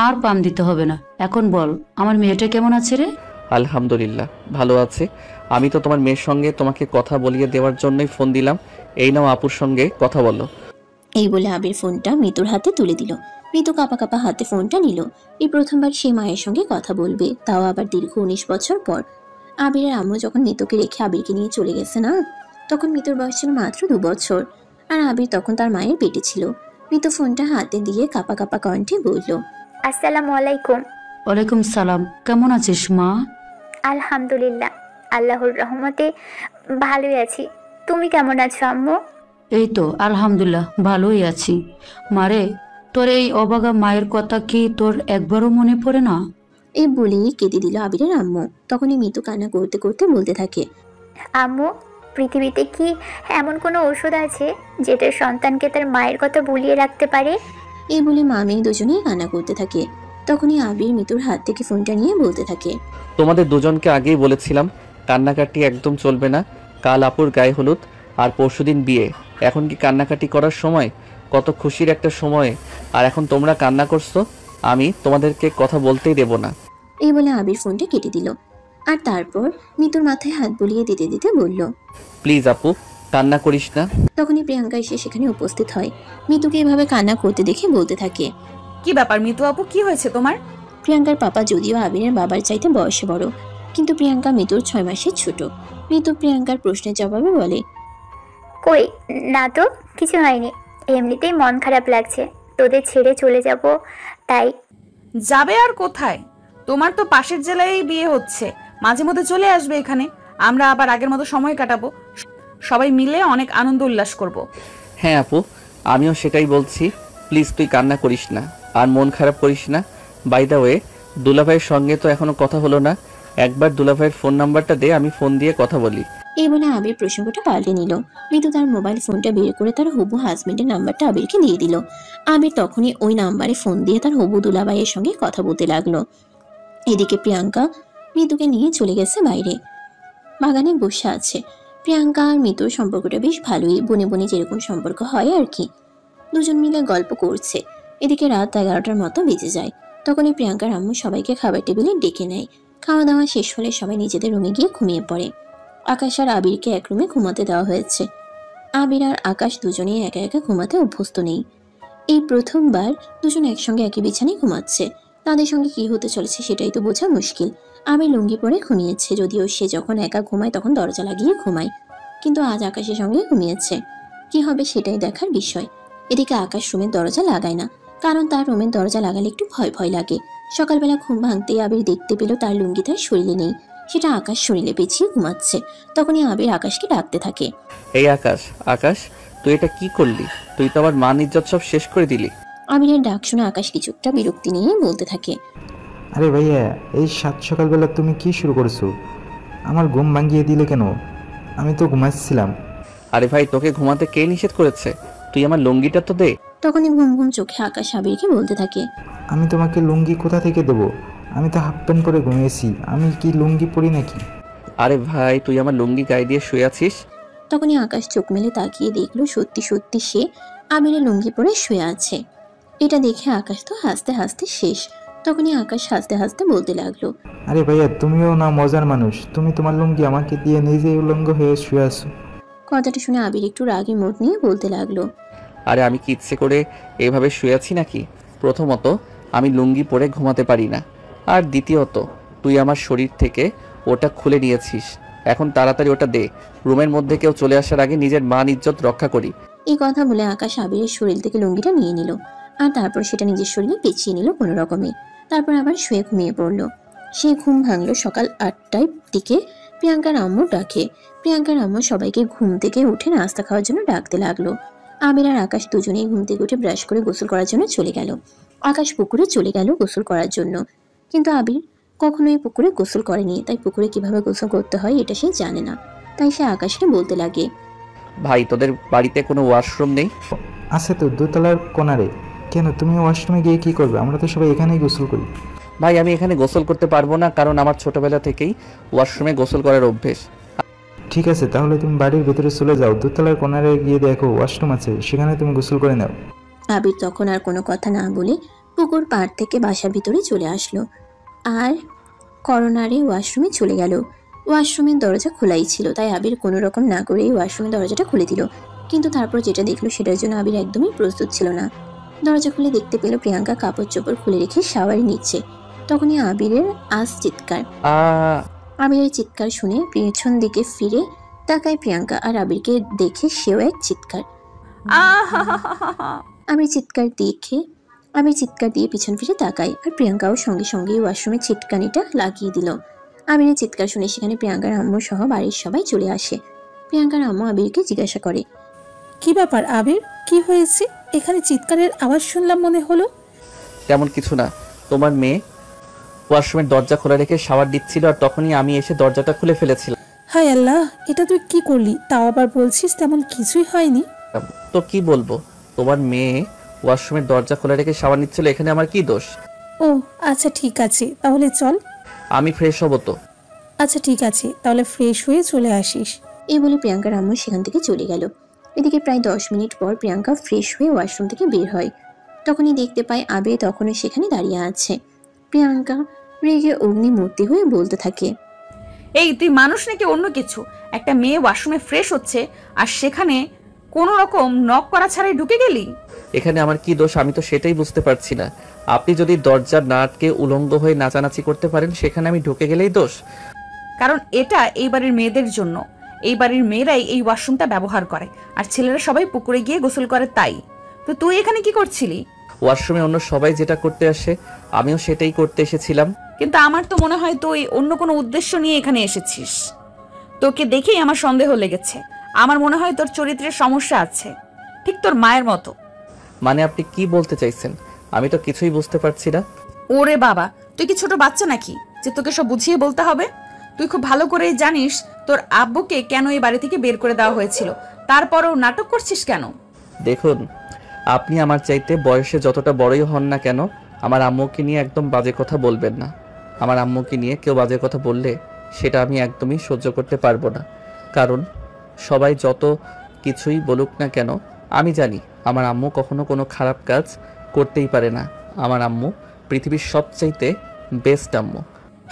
আর পাম দিতে হবে না। এখন বল, আমার মেয়েটা কেমন আছে রে? আলহামদুলিল্লাহ ভালো আছে। আমি তো তোমার মেয়ের সঙ্গে তোমাকে কথা বলিয়ে দেওয়ার জন্যই ফোন দিলাম। এই নাও আপুর সঙ্গে কথা বলো। এই বলে আবির ফোনটা মৃতুর হাতে তুলে দিল। মৃত্যু কাঁপা কাঁপা হাতে ফোনটা নিল। এই প্রথমবার সে মায়ের সঙ্গে কথা বলবে, তাও আবার দীর্ঘ 19 বছর পর। আবিরের আম্মু যখন মৃতুকে রেখে আবিরকে নিয়ে চলে গেছে না, তখন মৃতুর বয়স ছিল মাত্র 2 বছর, আর আবির তখন তার মায়ের পেটে ছিল। মৃত্যু ফোনটা হাতে দিয়ে কাঁপা কাঁপা কণ্ঠে বলল, আসসালামু আলাইকুম। ওয়ালাইকুম সালাম, কেমন আছিস মা? আলহামদুলিল্লাহ, আল্লাহর রহমতে ভালোই আছি। তুমি কেমন আছো আম্মু? এই তো আলহামদুলিল্লাহ ভালোই আছি। মারে, তোর এই অবাগা মায়ের কথা কি তোর একবারও মনে পড়ে না? এই বলেই কেঁদে দিল আবিরের আম্মু। তখনই মিতু কান্না করতে করতে বলতে থাকে, আম্মু, পৃথিবীতে কি এমন কোনো ওষুধ আছে যেটা সন্তানকে তার মায়ের কথা ভুলিয়ে রাখতে পারে? এই বলে মা মেয়ে দুজনেই কান্না করতে থাকে। তখনই আবির মিতুর হাত থেকে ফোনটা নিয়ে বলতে থাকে, তোমাদের দুজনকে আগেই বলেছিলাম কান্নাকাটি একদম চলবে না। কাল আপুর গায়ে হলুদ আর পরশুদিন বিয়ে। এখন কি কান্নাকাটি করার সময়? কত খুশির একটা সময়, আর এখন তোমরা কান্না করছো। আমি তোমাদেরকে কথা বলতেই দেব না। এই বলে আবির ফোনটা কেটে দিল। আর তারপর মিতুর মাথায় হাত বুলিয়ে দিতে দিতে বলল, প্লিজ আপু, কান্না করিস না। তখনই প্রিয়াঙ্কা এসে সেখানে উপস্থিত হয়। মিতুকে এভাবে কান্না করতে দেখে বলতে থাকে, কি ব্যাপার মিতু আপু, কি হয়েছে তোমার? প্রিয়াঙ্কার পাপা যদিও আবিরের বাবার চাইতে বয়সে বড়, কিন্তু প্রিয়াঙ্কা মিতুর 6 মাসের ছোট। মিতু প্রিয়াঙ্কার প্রশ্নের জবাবে বলে, কই না তো, কিছু হয়নি। এমনিতেই মন খারাপ লাগছে, তোদের ছেড়ে চলে যাব তাই। যাবে আর কোথায়? তোমার তো পাশের জেলায় বিয়ে হচ্ছে, মাঝে মধ্যে চলে আসবে এখানে। আমরা আবার আগের মতো সময় কাটাবো, সবাই মিলে অনেক আনন্দ উল্লাস করব। হ্যাঁ আপু, আমিও সেটাই বলছি। প্লিজ তুই কান্না করিস না আর মন খারাপ করিস না। বাই দ্য ওয়ে, দুলাভাইয়ের সঙ্গে তো এখনো কথা হলো না। একবার দুলাভাইয়ের ফোন নাম্বারটা দে, আমি ফোন দিয়ে কথা বলি। এই বলে আবির প্রসঙ্গটা পাল্টে নিল। মিতু তার মোবাইল ফোনটা বের করে তার হবু হাজবেন্ডের নাম্বারটা আবিরকে দিয়ে দিল। আবির তখনই ওই নাম্বারে ফোন দিয়ে তার হবু দুলাভাইয়ের সঙ্গে কথা বলতে লাগলো। এদিকে প্রিয়াঙ্কা মিতুকে নিয়ে চলে গেছে বাইরে, বাগানে বসে আছে। প্রিয়াঙ্কা আর মিতুর সম্পর্কটা বেশ ভালোই, বনে বনে যেরকম সম্পর্ক হয় আর কি। দুজন মিলে গল্প করছে। এদিকে রাত 11টার মতো বেজে যায়। তখনই প্রিয়াঙ্কার আম্মু সবাইকে খাবার টেবিলে ডেকে নেয়। খাওয়া দাওয়া শেষ হলে সবাই নিজেদের রুমে গিয়ে ঘুমিয়ে পড়ে। আকাশ আর আবিরকে এক রুমে ঘুমাতে দেওয়া হয়েছে। আবির আর আকাশ দুজনেই একা একা ঘুমাতে অভ্যস্ত নেই। এই প্রথমবার দুজন একসঙ্গে একই বিছানায় ঘুমাচ্ছে। তাদের সঙ্গে কি হতে চলেছে সেটাই তো বোঝা মুশকিল। আবির লুঙ্গি পরে ঘুমিয়েছে, যদিও সে যখন একা ঘুমায় তখন দরজা লাগিয়ে ঘুমায়, কিন্তু আজ আকাশের সঙ্গে ঘুমিয়েছে। কি হবে সেটাই দেখার বিষয়। এদিকে আকাশ রুমের দরজা লাগায় না, কারণ তার রুমের দরজা লাগালে একটু ভয় ভয় লাগে। সকালবেলা ঘুম ভাঙতেই আবির দেখতে পেল তার লুঙ্গি তার শরীরে নেই, সেটা আকাশ শরীরে পেঁচিয়ে ঘুমাচ্ছে। তখনই আবির আকাশকে ডাকতে থাকে, এই আকাশ, আকাশ, তুই এটা কি করলি? তুই তো আমার মান ইজ্জত সব শেষ করে দিলি। আবিরের ডাক শুনে আকাশ কিছুটা বিরক্তি নিয়ে বলতে থাকে, আরে ভাইয়া, এই সাত সকালবেলা তুমি কি শুরু করছো? আমার ঘুম ভাঙিয়ে দিলে কেন? আমি তো ঘুমাচ্ছিলাম। আরে ভাই, তোকে ঘুমাতে কে নিষেধ করেছে? তুই আমার লুঙ্গিটা তো দে। তখনই ঘুম ঘুম চোখে আকাশ আবিরকে বলতে থাকে, আমি তোমাকে লুঙ্গি কোথা থেকে দেবো? আমি তো হাফ প্যান্ট পরে ঘুমিয়েছি, আমি কি লুঙ্গি পরি নাকি? আরে ভাই, তুই আমার লুঙ্গি গায়ে দিয়ে শুয়ে আছিস? তখনই আকাশ চোখ মেলে তাকিয়ে দেখলো সত্যি সত্যি সে আবিরের লুঙ্গি পরে শুয়ে আছে। এটা দেখে আকাশ তো হাসতে হাসতে শেষ। তখনই আকাশ হাসতে হাসতে বলতে লাগলো, আরে ভাইয়া, তুমিও না মজার মানুষ, তুমি তোমার লুঙ্গি আমাকে দিয়ে নিজেই উলঙ্গ হয়ে শুয়ে আছো। কথাটা শুনে আবির একটু রাগী মুড নিয়ে বলতে লাগলো, আরে আমি কি ইচ্ছে করে এভাবে শুয়ে আছি নাকি? প্রথমত, আমি লুঙ্গি পরে ঘুমাতে পারি না, আর দ্বিতীয়ত তুই আমার শরীর থেকে ওটা খুলে নিয়েছিস। এখন তাড়াতাড়ি ওটা দে। রুমের মধ্যে কেউ চলে আসার আগে নিজের মান ইজ্জত রক্ষা করি। এই কথা বলে আকাশ আবিরের শরীর থেকে লুঙ্গিটা নিয়ে নিল, আর তারপর সেটা নিজের শরীরে পেঁচিয়ে নিল কোনো রকমে। তারপর আবার শুয়ে ঘুমিয়ে পড়লো। সে ঘুম ভাঙলো সকাল 8টার দিকে। প্রিয়াঙ্কার আম্মু ডাকে। প্রিয়াঙ্কার আম্মু সবাইকে ঘুম থেকে উঠে নাস্তা খাওয়ার জন্য ডাকতে লাগলো। আবির আর আকাশ দুজনেই ঘুম থেকে উঠে ব্রাশ করে গোসল করার জন্য চলে গেল। আকাশ পুকুরে চলে গেল গোসল করার জন্য, কিন্তু আবির কখনোই পুকুরে গোসল করেনি, তাই পুকুরে কিভাবে গোসল করতে হয় এটা সে জানে না। তাই সে আকাশকে বলতে লাগে, ভাই, তোদের বাড়িতে কোনো ওয়াশরুম নেই? আছে তো, দোতলার কোণারে। কেন, তুমি ওয়াশরুমে গিয়ে কি করবে? আমরা তো সবাই এখানেই গোসল করি। ভাই, আমি এখানে গোসল করতে পারবো না, কারণ আমার ছোটবেলা থেকেই ওয়াশরুমে গোসল করার অভ্যেস। ঠিক আছে, তাহলে তুমি বাড়ির ভেতরে চলে যাও, দোতলার কোণারে গিয়ে দেখো ওয়াশরুম আছে, সেখানে তুমি গোসল করে নাও। আবির তখন আর কোনো কথা না বলে পুকুর পাড় থেকে বাসার ভিতরে চলে আসলো আর কর্নারে ওয়াশরুমে চলে গেল। ওয়াশরুমের দরজা খোলাই ছিল, তাই আবির কোনো রকম না করেই ওয়াশরুমের দরজাটা খুলে দিল। কিন্তু তারপর যেটা দেখলো সেটার জন্য আবির একদমই প্রস্তুত ছিল না। দরজা খুলে দেখতে পেল প্রিয়াঙ্কা কাপড় চোপড় খুলে রেখে শাওয়ারে নিচ্ছে। তখনই আবিরের চিৎকার। আবিরের চিৎকার শুনে পেছন দিকে ফিরে তাকায় প্রিয়াঙ্কা, আর আবিরকে দেখে সেও এক চিৎকার। আবির চিৎকার দিয়ে পিছন ফিরে তাকায়, আর প্রিয়াঙ্কাও সঙ্গে সঙ্গে ওয়াশরুমের ছিটকানিটা লাগিয়ে দিল। আবিরের চিৎকার শুনে সেখানে প্রিয়াঙ্কার আম্মু সহ বাড়ির সবাই চলে আসে। প্রিয়াঙ্কার আম্মু আবিরকে জিজ্ঞাসা করে, কি ব্যাপার আবির, কি হয়েছে? এখানে চিৎকারের আওয়াজ শুনলাম মনে হলো। তেমন কিছু না, তোমার মেয়ে ওয়াশরুমের দরজা খোলা রেখে শাওয়ার দিচ্ছিল আর তখনই আমি এসে দরজাটা খুলে ফেলেছিলাম। হায় আল্লাহ, এটা তুই কি করলি? তাও আবার বলছিস তেমন কিছুই হয়নি। তো কি বলবো, তোমার মেয়ে ওয়াশরুমের দরজা খোলা রেখে শাওয়ার নিচ্ছিল, এখানে আমার কি দোষ? ও আচ্ছা ঠিক আছে, তাহলে চল। আমি ফ্রেশ হবো তো। আচ্ছা ঠিক আছে, তাহলে ফ্রেশ হয়ে চলে আসিস। এই বলে প্রিয়াঙ্কার আম্মু সেখান থেকে চলে গেল। এদিকে প্রায় 10 মিনিট পর প্রিয়াঙ্কা ফ্রেশ হয়ে ওয়াশরুম থেকে বের হয়। তখনই দেখতে পায় আবে তখনও সেখানে দাঁড়িয়ে আছে। প্রিয়াঙ্কা রেগে অগ্নিমূর্তি হয়ে বলতে থাকে, এই তুই মানুষ নাকি অন্য কিছু? একটা মেয়ে ওয়াশরুমে ফ্রেশ হচ্ছে আর সেখানে কোনো রকম নক করা ছাড়াই ঢুকে গেলি? এখানে আমার কি দোষ আমি তো সেটাই বুঝতে পারছি না। আপনি যদি দরজা না আটকে উলঙ্গ হয়ে নাচানাচি করতে পারেন, সেখানে আমি ঢুকে গেলেই দোষ? কারণ এটা এই বাড়ির মেয়েদের জন্য। এই বাড়ির মেয়েরাই এই ওয়াশরুমটা ব্যবহার করে আর ছেলেরা সবাই পুকুরে গিয়ে গোসল করে, তাই তো তুই এখানে কি করছিলি? ওয়াশরুমে অন্য সবাই যেটা করতে আসে আমিও সেটাই করতে এসেছিলাম। কিন্তু আমার তো মনে হয় তুই অন্য কোনো উদ্দেশ্য নিয়ে এখানে এসেছিস। তোকে দেখেই আমার সন্দেহ লেগেছে। আমার মনে হয় তোর চরিত্রের সমস্যা আছে, ঠিক তোর মায়ের মতো। মানে আপনি কি বলতে চাইছেন? আমি তো কিছুই বুঝতে পারছি না। ওরে বাবা, তুই কি ছোট বাচ্চা নাকি যে তোকে সব বুঝিয়ে বলতে হবে? তুই খুব ভালো করেই জানিস তোর আব্বুকে কেন এই বাড়ি থেকে বের করে দেওয়া হয়েছিল, তারপরেও নাটক করছিস কেন? দেখুন, আপনি আমার চাইতে বয়সে যতটা বড়ই হন না কেন, আমার আম্মুকে নিয়ে একদম বাজে কথা বলবেন না। আমার আম্মুকে নিয়ে কেউ বাজে কথা বললে সেটা আমি একদমই সহ্য করতে পারবো না। কারণ সবাই যত কিছুই বলুক না কেন, আমি জানি আমার আম্মু কখনো কোনো খারাপ কাজ করতেই পারে না। আমার আম্মু পৃথিবীর সবচাইতে বেস্ট আম্মু।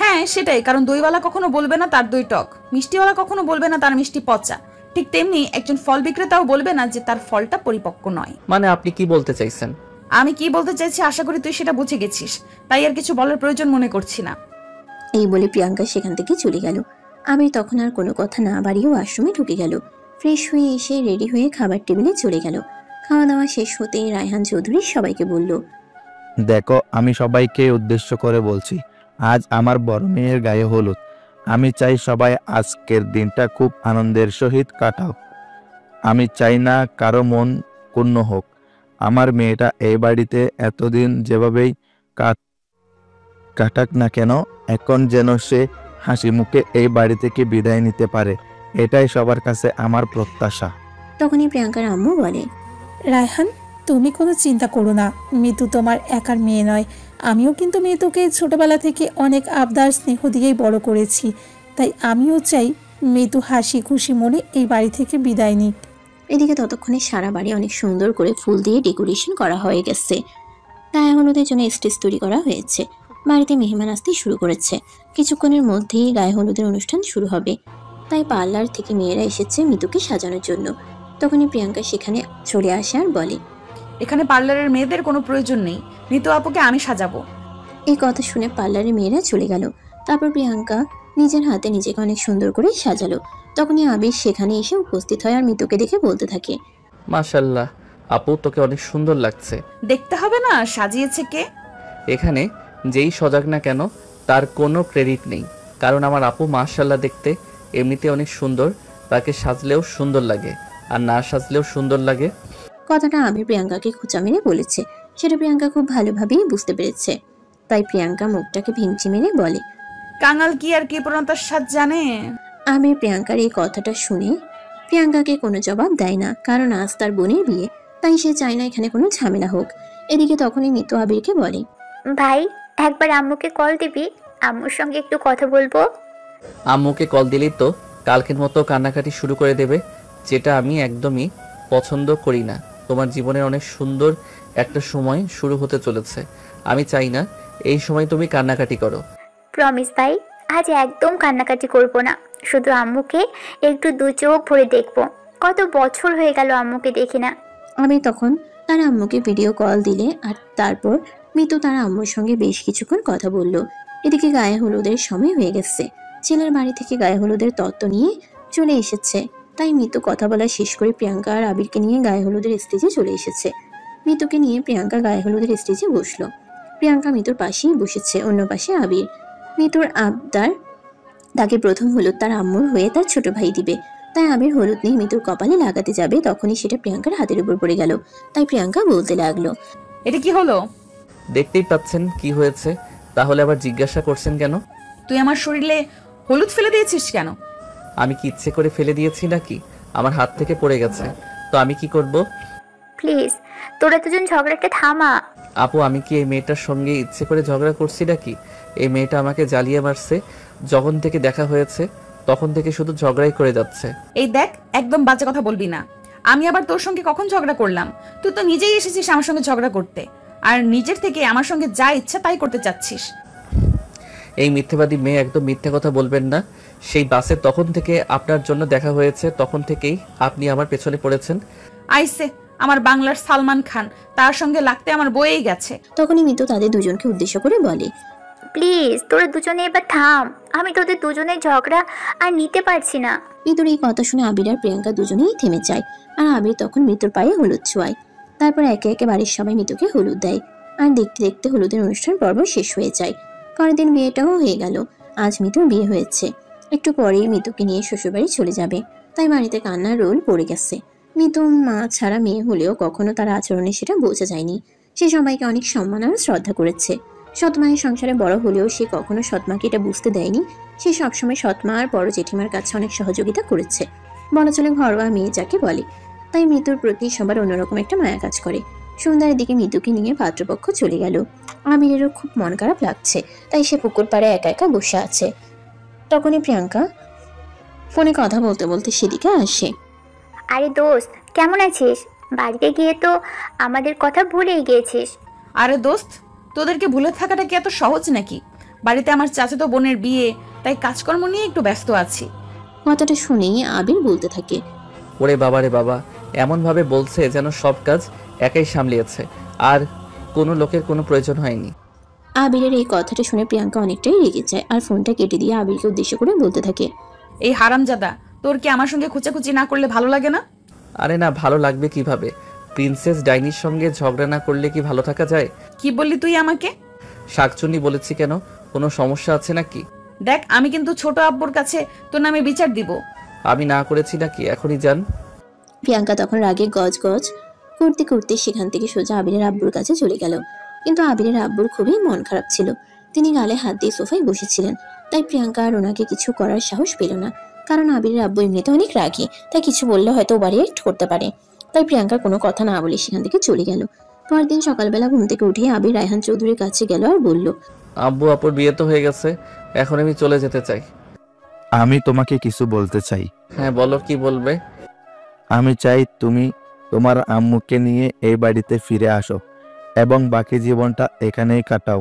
হ্যাঁ সেটাই, কারণ দইওয়ালা কখনো বলবে না তার দই টক, মিষ্টিওয়ালা কখনো বলবে না তার মিষ্টি পচা। ঠিক তেমনি একজন ফল বিক্রেতাও বলবে না যে তার ফলটা পরিপক্ক নয়। মানে আপনি কি বলতে চাইছেন? আমি কি বলতে চাইছি আশা করি তুই সেটা বুঝে গেছিস, তাই আর কিছু বলার প্রয়োজন মনে করছি না। এই বলে প্রিয়াঙ্কা সেখান থেকে চলে গেল। আবির তখন আর কোনো কথা না বাড়িয়ে ওয়াশরুমে ঢুকে গেল। ফ্রেশ হয়ে এসে রেডি হয়ে খাবার টেবিলে চলে গেল। খাওয়া দাওয়া শেষ হতেই রায়হান চৌধুরী সবাইকে বলল, দেখো, আমি সবাইকে উদ্দেশ্য করে বলছি, আজ আমার বড় মেয়ের গায়ে হলুদ। আমি চাই সবাই আজকের দিনটা খুব আনন্দের সহিত কাটাও। আমি চাই না কারো মন ক্ষুণ্ণ হোক। আমার মেয়েটা এই বাড়িতে এতদিন যেভাবেই কাটাক না কেন, এখন যেন সে হাসি মুখে এই বাড়ি থেকে বিদায় নিতে পারে, এটাই সবার কাছে আমার প্রত্যাশা। তখনই প্রিয়াঙ্কার আম্মু বলে, রায়হান, তুমি কোনো চিন্তা করো না, মিতু তোমার একার মেয়ে নয়। আমিও কিন্তু মিতুকে ছোটবেলা থেকে অনেক আবদার স্নেহ দিয়েই বড় করেছি, তাই আমিও চাই মিতু হাসি খুশি মনে এই বাড়ি থেকে বিদায় নিক। এদিকে ততক্ষণে সারা বাড়ি অনেক সুন্দর করে ফুল দিয়ে ডেকোরেশন করা হয়ে গেছে। গায়ে হলুদের জন্য স্টেজ তৈরি করা হয়েছে। বাড়িতে মেহমান আসতে শুরু করেছে। কিছুক্ষণের মধ্যেই গায়ে হলুদের অনুষ্ঠান শুরু হবে, তাই পার্লার থেকে মেয়েরা এসেছে মিতুকে সাজানোর জন্য। তখনই প্রিয়াঙ্কা সেখানে চলে আসে আর বলে, এখানে পার্লারের মেয়েদের কোনো প্রয়োজন নেই, মিতু আপুকে আমি সাজাবো। এই কথা শুনে পার্লারের মেয়েরা চলে গেল। তারপর প্রিয়াঙ্কা নিজের হাতে নিজেকে অনেক সুন্দর করে সাজালো। তখনই আবির সেখানে এসে উপস্থিত হয় আর মিতুকে দেখে বলতে থাকে, মাশাল্লাহ আপু, তোকে অনেক সুন্দর লাগছে। দেখতে হবে না সাজিয়েছে কে? এখানে যেই সজাগ না কেন তার কোনো ক্রেডিট নেই, কারণ আমার আপু মাশাল্লাহ দেখতে এমনিতে অনেক সুন্দর, তাকে সাজলেও সুন্দর লাগে আর না সাজলেও সুন্দর লাগে। কথাটা আবির প্রিয়াঙ্কাকে খোঁচা মেরে বলেছে, সেটা প্রিয়াঙ্কা খুব ভালোভাবেই বুঝতে পেরেছে। তাই প্রিয়াঙ্কা মুখটাকে ভেঙচি মেরে বলে, কাঙাল কি আর কি প্রণতার সাজ জানে? আবির প্রিয়াঙ্কার এই কথাটা শুনে প্রিয়াঙ্কাকে কোনো জবাব দেয় না, কারণ আজ তার বোনের বিয়ে, তাই সে চায় না এখানে কোনো ঝামেলা হোক। এদিকে তখনই মিতু আবিরকে বলে, ভাই একবার আম্মুকে কল দিবি, আম্মুর সঙ্গে একটু কথা বলবো। আম্মুকে কল দিলেই তো কালকের মতো কান্নাকাটি শুরু করে দেবে, যেটা আমি একদমই পছন্দ করি না। তোমার জীবনের অনেক সুন্দর একটা সময় শুরু হতে চলেছে, আমি চাই না এই সময় তুমি কান্নাকাটি করো। প্রমিস ভাই, আজ একদম কান্নাকাটি করবো না, শুধু আম্মুকে একটু দু চোখ ভরে দেখবো। কত বছর হয়ে গেল আম্মুকে দেখি না। আবির তখন তার আম্মুকে ভিডিও কল দিলে আর তারপর মিতু তার আম্মুর সঙ্গে বেশ কিছুক্ষণ কথা বলল। এদিকে গায়ে হলুদের সময় হয়ে গেছে। ছেলের বাড়ি থেকে গায়ে হলুদের তত্ত্ব নিয়ে চলে এসেছে, তাই মিতু কথা বলা শেষ করে প্রিয়াঙ্কা আর আবিরকে নিয়ে গায়ে হলুদের স্টেজে চলে এসেছে। মিতুকে নিয়ে প্রিয়াঙ্কা গায়ে হলুদের স্টেজে বসলো। প্রিয়াঙ্কা মিতুর পাশেই বসেছে, অন্য পাশে আবির। মিতুর আবদার, তাকে প্রথম হলুদ তার আম্মুর হয়ে তার ছোট ভাই দিবে। তাই আবির হলুদ নিয়ে মিতুর কপালে লাগাতে যাবে, তখনই সেটা প্রিয়াঙ্কার হাতের উপর পড়ে গেল। তাই প্রিয়াঙ্কা বলতে লাগলো, এটা কি হলো? দেখতেই পাচ্ছেন কি হয়েছে, তাহলে আবার জিজ্ঞাসা করছেন কেন? তুই আমার শরীরে হলুদ ফেলে দিয়েছিস কেন? আমি কি ইচ্ছে করে ফেলে দিয়েছি নাকি? আমার হাত থেকে পড়ে গেছে, তো আমি কি করব? প্লিজ তোরা দুজন ঝগড়াটা থামা। আপু, আমি কি এই মেয়েটার সঙ্গে ইচ্ছে করে ঝগড়া করছি নাকি? এই মেয়েটা আমাকে জ্বালিয়ে মারছে। যখন থেকে দেখা হয়েছে তখন থেকে শুধু ঝগড়াই করে যাচ্ছে। এই দেখ, একদম বাজে কথা বলবি না। আমি আবার তোর সঙ্গে কখন ঝগড়া করলাম? তুই তো নিজেই এসেছিস আমার সঙ্গে ঝগড়া করতে, আর নিজের থেকে আমার সঙ্গে যা ইচ্ছা তাই করতে চাচ্ছিস। এই মিথ্যেবাদী মেয়ে, একদম মিথ্যে কথা বলবেন না। সেই বাসে তখন থেকে আপনার জন্য দেখা হয়েছে, তখন থেকেই আপনি আমার পেছনে পড়েছেন। আইসে আমার বাংলার সালমান খান, তার সঙ্গে লাগতে আমার বয়েই গেছে। তখনই মিতু তাদের দুজনকে উদ্দেশ্য করে বলে, প্লিজ তোরা দুজনে এবার থাম, আমি তোদের দুজনের ঝগড়া আর নিতে পারছি না। মিতুর এই কথা শুনে আবির আর প্রিয়াঙ্কা দুজনেই থেমে যায়। আর আবির তখন মিতুর পায়ে হলুদ ছোঁয়ায়। তারপর একে একে বাড়ির সবাই মিতুকে হলুদ দেয়। আর দেখতে দেখতে হলুদের অনুষ্ঠান পর্ব শেষ হয়ে যায়। পরের দিন বিয়েটাও হয়ে গেল। আজ মিতুর বিয়ে হয়েছে। একটু পরেই মিতুকে নিয়ে শ্বশুরবাড়ি চলে যাবে। তাই বাড়িতে কান্নার রোল পড়ে গেছে। মিতু মা ছাড়া মেয়ে হলেও কখনো তার আচরণে সেটা বোঝা যায়নি। সে সবাইকে অনেক সম্মান আর শ্রদ্ধা করেছে। সৎমায়ের সংসারে বড় হলেও সে কখনো সৎমাকে এটা বুঝতে দেয়নি। সে সবসময় সৎমা আর বড় জেঠিমার কাছে অনেক সহযোগিতা করেছে। বলা চলে ঘরোয়া মেয়ে যাকে বলে। তাই মিতুর প্রতি সবার অন্যরকম একটা মায়া কাজ করে। সন্ধ্যার দিকে মিতুকে নিয়ে পাত্রপক্ষ চলে গেল। আমিরেরও খুব মন খারাপ লাগছে, তাই সে পুকুর পাড়ে একা একা বসে আছে। তখনই প্রিয়াঙ্কা ফোনে কথা বলতে বলতে সেদিকে আসে। আরে দোস্ত, কেমন আছিস? বাড়িতে গিয়ে তো আমাদের কথা ভুলেই গিয়েছিস। আরে দোস্ত, তোদেরকে ভুলে থাকাটা কি এত সহজ নাকি? বাড়িতে আমার চাচাতো বোনের বিয়ে, তাই কাজকর্ম নিয়ে একটু ব্যস্ত আছি। কথাটা শুনেই আবির বলতে থাকে, ওরে বাবা রে বাবা, এমনভাবে বলছে যেন সব কাজ একাই সামলিয়েছে, আর কোনো লোকের কোনো প্রয়োজন হয়নি। আবিরের এই কথাটা শুনে প্রিয়াঙ্কা অনেকটাই রেগে যায় আর ফোনটা কেটে দিয়ে আবিরকে উদ্দেশ্য করে বলতে থাকে, এই হারামজাদা, তোর কি আমার সঙ্গে খুচাখুচি না করলে ভালো লাগে না? আরে না, ভালো লাগবে কিভাবে? প্রিন্সেস ডাইনির সঙ্গে ঝগড়া না করলে কি ভালো থাকা যায়? কি বললি তুই আমাকে? শাকচুন্নি বলেছি কেন? কোনো সমস্যা আছে নাকি? দেখ, আমি কিন্তু ছোট আব্বুর কাছে তোর নামে বিচার দিব। আমি না করেছি নাকি? এখনই যান। প্রিয়াঙ্কা তখন রাগে গজ গজ করতে করতে সেখান থেকে সোজা আবিরের আব্বুর কাছে চলে গেল। কিন্তু আবিরের আব্বুর খুবই মন খারাপ ছিল। তিনি গালে হাত দিয়ে সোফায় বসেছিলেন। তাই প্রিয়াঙ্কা আর ওনাকে কিছু করার সাহস পেল না, কারণ আবিরের আব্বু এমনিতে অনেক রাগী। তাই কিছু বললে হয়তো ও বাড়ি একটু করতে পারে। তাই প্রিয়াঙ্কা কোনো কথা না বলে সেখান থেকে চলে গেল। পরের দিন সকালবেলা ঘুম থেকে উঠে আবির রায়হান চৌধুরীর কাছে গেল আর বলল, আব্বু আপুর বিয়ে তো হয়ে গেছে, এখন আমি চলে যেতে চাই। আমি তোমাকে কিছু বলতে চাই। হ্যাঁ বলো, কি বলবে? আমি চাই তুমি তোমার আম্মুকে নিয়ে এই বাড়িতে ফিরে আসো এবং বাকি জীবনটা এখানেই কাটাও।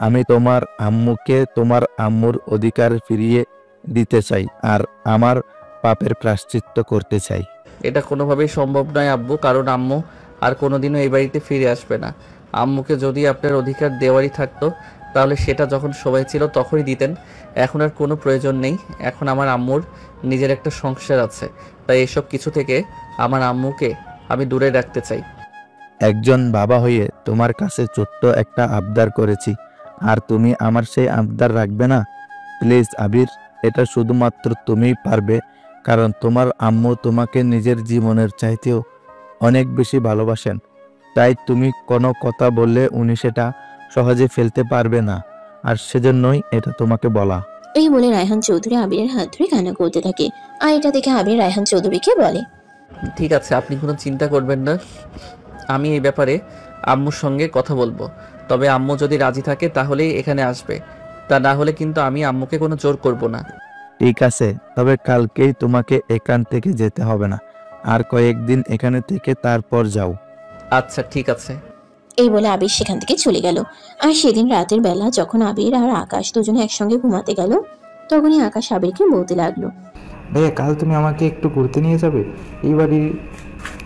আমি তোমার আম্মুকে তোমার আম্মুর অধিকার ফিরিয়ে দিতে চাই আর আমার পাপের প্রায়শ্চিত্ত করতে চাই। এটা কোনোভাবেই সম্ভব নয় আব্বু, কারণ আম্মু আর কোনোদিনও এই বাড়িতে ফিরে আসবে না। আম্মুকে যদি আপনার অধিকার দেওয়ারই থাকতো তাহলে সেটা যখন সময় ছিল তখনই দিতেন। এখন আর কোনো প্রয়োজন নেই। এখন আমার আম্মুর নিজের একটা সংসার আছে, তাই এসব কিছু থেকে আমার আম্মুকে আমি দূরে রাখতে চাই। একজন বাবা হয়ে তোমার কাছে ছোট্ট একটা আবদার করেছি, আর তুমি আমার সেই আবদার রাখবে না? প্লিজ আবির, এটা শুধুমাত্র তুমিই পারবে, কারণ তোমার আম্মু তোমাকে নিজের জীবনের চাইতেও অনেক বেশি ভালোবাসেন। তাই তুমি কোনো কথা বললে উনি সেটা সহজে ফেলতে পারবে না, আর সেজন্যই এটা তোমাকে বলা। এই বলে রায়হান চৌধুরী আবিরের হাত ধরে কান্না করতে থাকে। আর এটা দেখে আবির রায়হান চৌধুরীকে বলে, ঠিক আছে, আপনি কোনো চিন্তা করবেন না। আমি এই ব্যাপারে আম্মুর সঙ্গে কথা বলবো। তবে আম্মু যদি রাজি থাকে তাহলেই এখানে আসবে, তা না হলে কিন্তু আমি আম্মুকে কোনো জোর করব না। ঠিক আছে, তবে কালকেই তোমাকে এখান থেকে যেতে হবে না, আর কয়েকদিন এখানে থেকে তারপর যাও। আচ্ছা ঠিক আছে। এই বলে আবির সেখান থেকে চলে গেল। আর সেদিন রাতের বেলা যখন আবির আর আকাশ দুজনে একসঙ্গে ঘুমাতে গেল, তখনই আকাশ আবিরকে বলতে লাগলো, ভাইয়া, কাল তুমি আমাকে একটু ঘুরতে নিয়ে যাবে?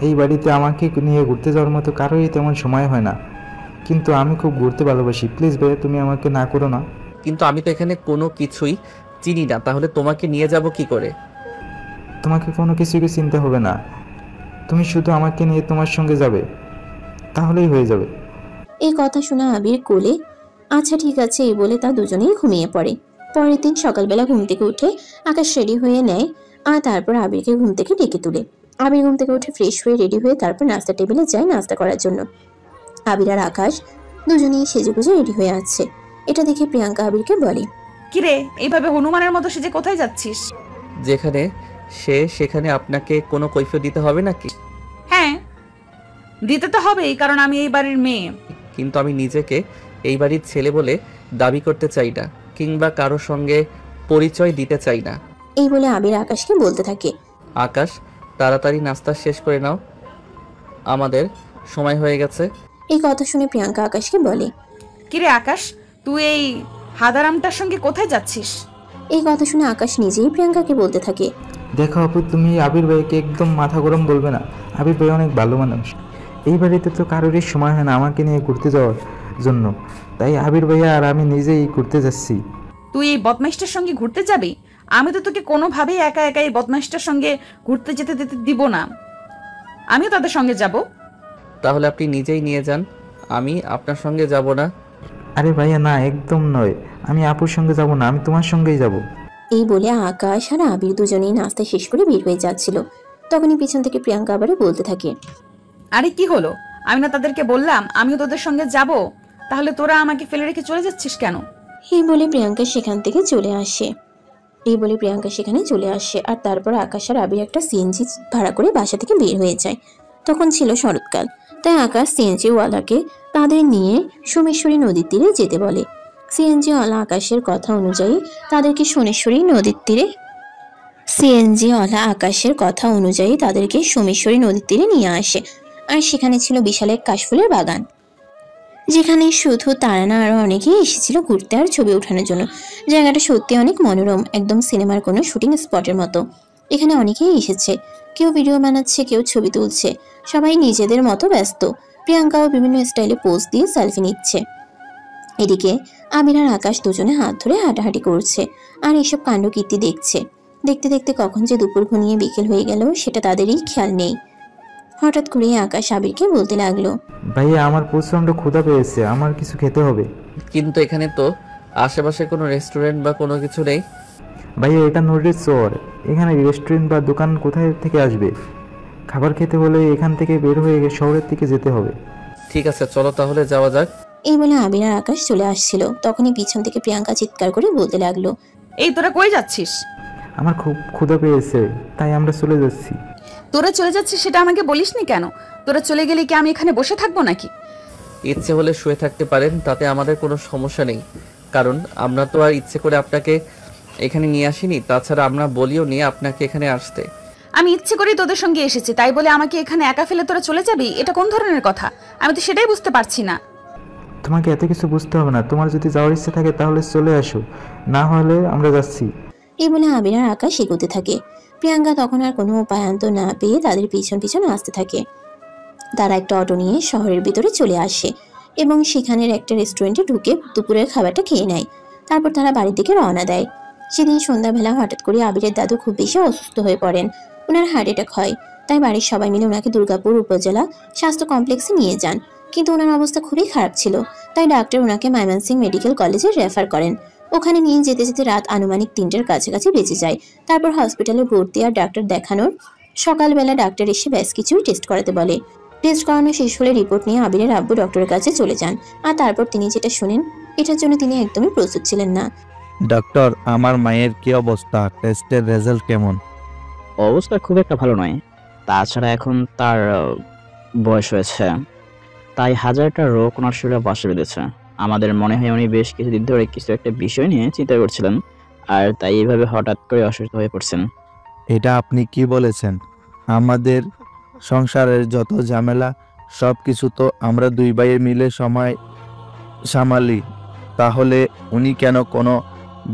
এই বাড়িতে আমাকে নিয়ে ঘুরতে যাওয়ার মতো কারোই তেমন সময় হয় না, কিন্তু আমি খুব ঘুরতে ভালোবাসি। প্লিজ ভাইয়া, তুমি আমাকে না করো না। কিন্তু আমি তো এখানে কোনো কিছুই চিনি না, তাহলে তোমাকে নিয়ে যাব কি করে? তোমাকে কোনো কিছুকে চিনতে হবে না, তুমি শুধু আমাকে নিয়ে তোমার সঙ্গে যাবে, তাহলেই হয়ে যাবে। এই কথা শুনে আবির কোলে আচ্ছা ঠিক আছে এই বলে তা দুজনেই ঘুমিয়ে পড়ে। পরের দিন সকালবেলা ঘুম থেকে উঠে আকাশ রেডি হয়ে নেয় আর তারপর আবিরকে ঘুম থেকে ডেকে তুলে। আবির ঘুম থেকে উঠে ফ্রেশ হয়ে রেডি হয়ে তারপর নাস্তা টেবিলে যায় নাস্তা করার জন্য। আবির আর আকাশ দুজনেই সেজেগুজে রেডি হয়ে আছে। এটা দেখে প্রিয়াঙ্কা আবিরকে বলে, কিরে এইভাবে হনুমানের মতো সেজে কোথায় যাচ্ছিস? যেখানে সেখানে আপনাকে কোনো কৈফিয়ত দিতে হবে নাকি? হ্যাঁ, দিতে তো হবেই, কারণ আমি এই বাড়ির মেয়ে। কিন্তু আমি নিজেকে এই বাড়ির ছেলে বলে দাবি করতে চাই না, কিংবা কারো সঙ্গে পরিচয় দিতে চাই না। এই বলে আবির আকাশকে বলতে থাকে। আকাশ, তাড়াতাড়ি নাস্তা শেষ করে নাও, আমাদের সময় হয়ে গেছে। এই কথা শুনে প্রিয়াঙ্কা আকাশকে বলে, কিরে আকাশ, তুই এই হাদারামটার সঙ্গে কোথায় যাচ্ছিস? এই কথা শুনে আকাশ নিজেই প্রিয়াঙ্কাকে বলতে থাকে, দেখো আপু, তুমি আবির ভাইকে একদম মাথা গরম বলবে না। আবির ভাই অনেক ভালো মানুষ। এই বাড়িতে তো কারোরই সময় হয় না আমাকে নিয়ে ঘুরতে যাওয়ার জন্য, তাই আবির ভাইয়া আর আমি নিজেই ঘুরতে যাচ্ছি। তুই এই বদমাইশটার সঙ্গে ঘুরতে যাবি? আমি তো তোকে কোনোভাবেই একা একা এই বদমাইশটার সঙ্গে ঘুরতে যেতে দিতে দিব না। আমিও তাদের সঙ্গে যাব। তাহলে আপনি নিজেই নিয়ে যান, আমি আপনার সঙ্গে যাব না। আরে ভাইয়া না, একদম নয়। আমি আপুর সঙ্গে যাব না, আমি তোমার সঙ্গেই যাব। এই বলে আকাশ আর আবির দুজনেই নাস্তা শেষ করে বের হয়ে যাচ্ছিল। তখনই পিছন থেকে প্রিয়াঙ্কা আবারও বলতে থাকে, আরে কি হলো? আমি না তাদেরকে বললাম আমিও তোদের সঙ্গে যাব, তাহলে তোরা আমাকে ফেলে রেখে চলে যাচ্ছিস কেন? এই বলে প্রিয়াঙ্কা সেখানে চলে আসে আর তারপর আকাশ আর আবির একটা সিএনজি ভাড়া করে বাসা থেকে বের হয়ে যায়। তখন ছিল শরৎকাল, তাই আকাশ সিএনজি ওয়ালাকে তাদের নিয়ে সোমেশ্বরী নদীর তীরে যেতে বলে। সিএনজি ওয়ালা আকাশের কথা অনুযায়ী তাদেরকে সোমেশ্বরী নদীর তীরে নিয়ে আসে। আর সেখানে ছিল বিশাল এক কাশফুলের বাগান, যেখানে শুধু তারা না আরো অনেকেই এসেছিল ঘুরতে আর ছবি ওঠানোর জন্য। জায়গাটা সত্যি অনেক মনোরম, একদম সিনেমার কোনো শুটিং স্পটের মতো। এখানে অনেকেই এসেছে, কেউ ভিডিও বানাচ্ছে, কেউ ছবি তুলছে, সবাই নিজেদের মতো ব্যস্ত। প্রিয়াঙ্কাও বিভিন্ন স্টাইলে পোজ দিয়ে সেলফি নিচ্ছে। এদিকে আবির আর আকাশ দুজনে হাত ধরে হাঁটাহাঁটি করছে আর এসব কাণ্ডকীর্তি দেখছে। দেখতে দেখতে কখন যে দুপুর ঘনিয়ে বিকেল হয়ে গেল সেটা তাদেরই খেয়াল নেই। হঠাৎ করে আকাশ আবিরকে বলতে লাগলো, ভাইয়া আমার প্রচণ্ড ক্ষুধা পেয়েছে, আমার কিছু খেতে হবে। কিন্তু এখানে তো আশেপাশে কোনো রেস্টুরেন্ট বা কোনো কিছু নেই। ভাইয়া এটা নদীর চর, এখানে রেস্টুরেন্ট বা দোকান কোথায় থেকে আসবে? খাবার খেতে হলে এখান থেকে বের হয়ে শহরের দিকে যেতে হবে। ঠিক আছে, চলো তাহলে যাওয়া যাক। এই বলে আবির আর আকাশ চলে আসছিল। তখনই পিছন থেকে প্রিয়াঙ্কা চিৎকার করে বলতে লাগলো, এই তোরা কই যাচ্ছিস? আমার খুব ক্ষুধা পেয়েছে, তাই আমরা চলে যাচ্ছি। তোরা চলে যাচ্ছিস সেটা আমাকে বলিসনি কেন? তোরা চলে গেলে কি আমি এখানে বসে থাকবো নাকি? ইচ্ছে হলে শুয়ে থাকতে পারেন, তাতে আমাদের কোনো সমস্যা নেই, কারণ আমরা তো আর ইচ্ছে করে আপনাকে এখানে নিয়ে আসিনি। তাছাড়া আমরা বলিও নি আপনাকে এখানে আসতে। আমি ইচ্ছে করেই তোদের সঙ্গে এসেছি, তাই বলে আমাকে এখানে একা ফেলে তোরা চলে যাবি? এটা কোন ধরনের কথা? আমি তো সেটাই বুঝতে পারছি না। তোমাকে এত কিছু বুঝতে হবে না, তোমার যদি যাওয়ার ইচ্ছে থাকে তাহলে চলে আসো, না হলে আমরা যাচ্ছি। এই বলে আবির আর আকাশ এগোতে থাকে। প্রিয়াঙ্কা তখন আর কোনো উপায়ান্ত না পেয়ে তাদের পিছন পিছন আসতে থাকে। তারা একটা অটো নিয়ে শহরের ভিতরে চলে আসে এবং সেখানের একটা রেস্টুরেন্টে ঢুকে দুপুরের খাবারটা খেয়ে নেয়। তারপর তারা বাড়ির দিকে রওনা দেয়। সেদিন সন্ধ্যাবেলা হঠাৎ করে আবিরের দাদু খুব বেশি অসুস্থ হয়ে পড়েন। ওনার হার্ট অ্যাটাক হয়, তাই বাড়ির সবাই মিলে ওনাকে দুর্গাপুর উপজেলা স্বাস্থ্য কমপ্লেক্সে নিয়ে যান। কিন্তু ওনার অবস্থা খুবই খারাপ ছিল, তাই ডাক্তার ওনাকে ময়মনসিংহ মেডিকেল কলেজে রেফার করেন। ওখানে নিয়ে যেতে যেতে রাত আনুমানিক 3টার কাছাকাছি বেঁচে যায়। তারপর হসপিটালে ভর্তি আর ডাক্তার দেখানোর সকালবেলা ডাক্তার এসে বেশ কিছুই টেস্ট করাতে বলে। টেস্ট করানো শেষ হলে রিপোর্ট নিয়ে আবিরের আব্বু ডক্টরের কাছে চলে যান। আর তারপর তিনি যেটা শুনেন এটার জন্য তিনি একদমই প্রস্তুত ছিলেন না। ডক্টর, আমার মায়ের কি অবস্থা? টেস্টের রেজাল্ট কেমন? অবস্থা খুব একটা ভালো নয়। তাছাড়া এখন তার বয়স হয়েছে, তাই হাজারটা রোগ ওনার শরীরে বাসা বেঁধেছে। আমাদের মনে হয় উনি বেশ কিছুদিন ধরে কিছু একটা বিষয় নিয়ে চিন্তা করছিলেন, আর তাই এইভাবে হঠাৎ করে অসুস্থ হয়ে পড়ছেন। এটা আপনি কি বলেছেন? আমাদের সংসারের যত ঝামেলা সব কিছু তো আমরা দুই ভাইয়ে মিলে সময় সামালি, তাহলে উনি কেন কোনো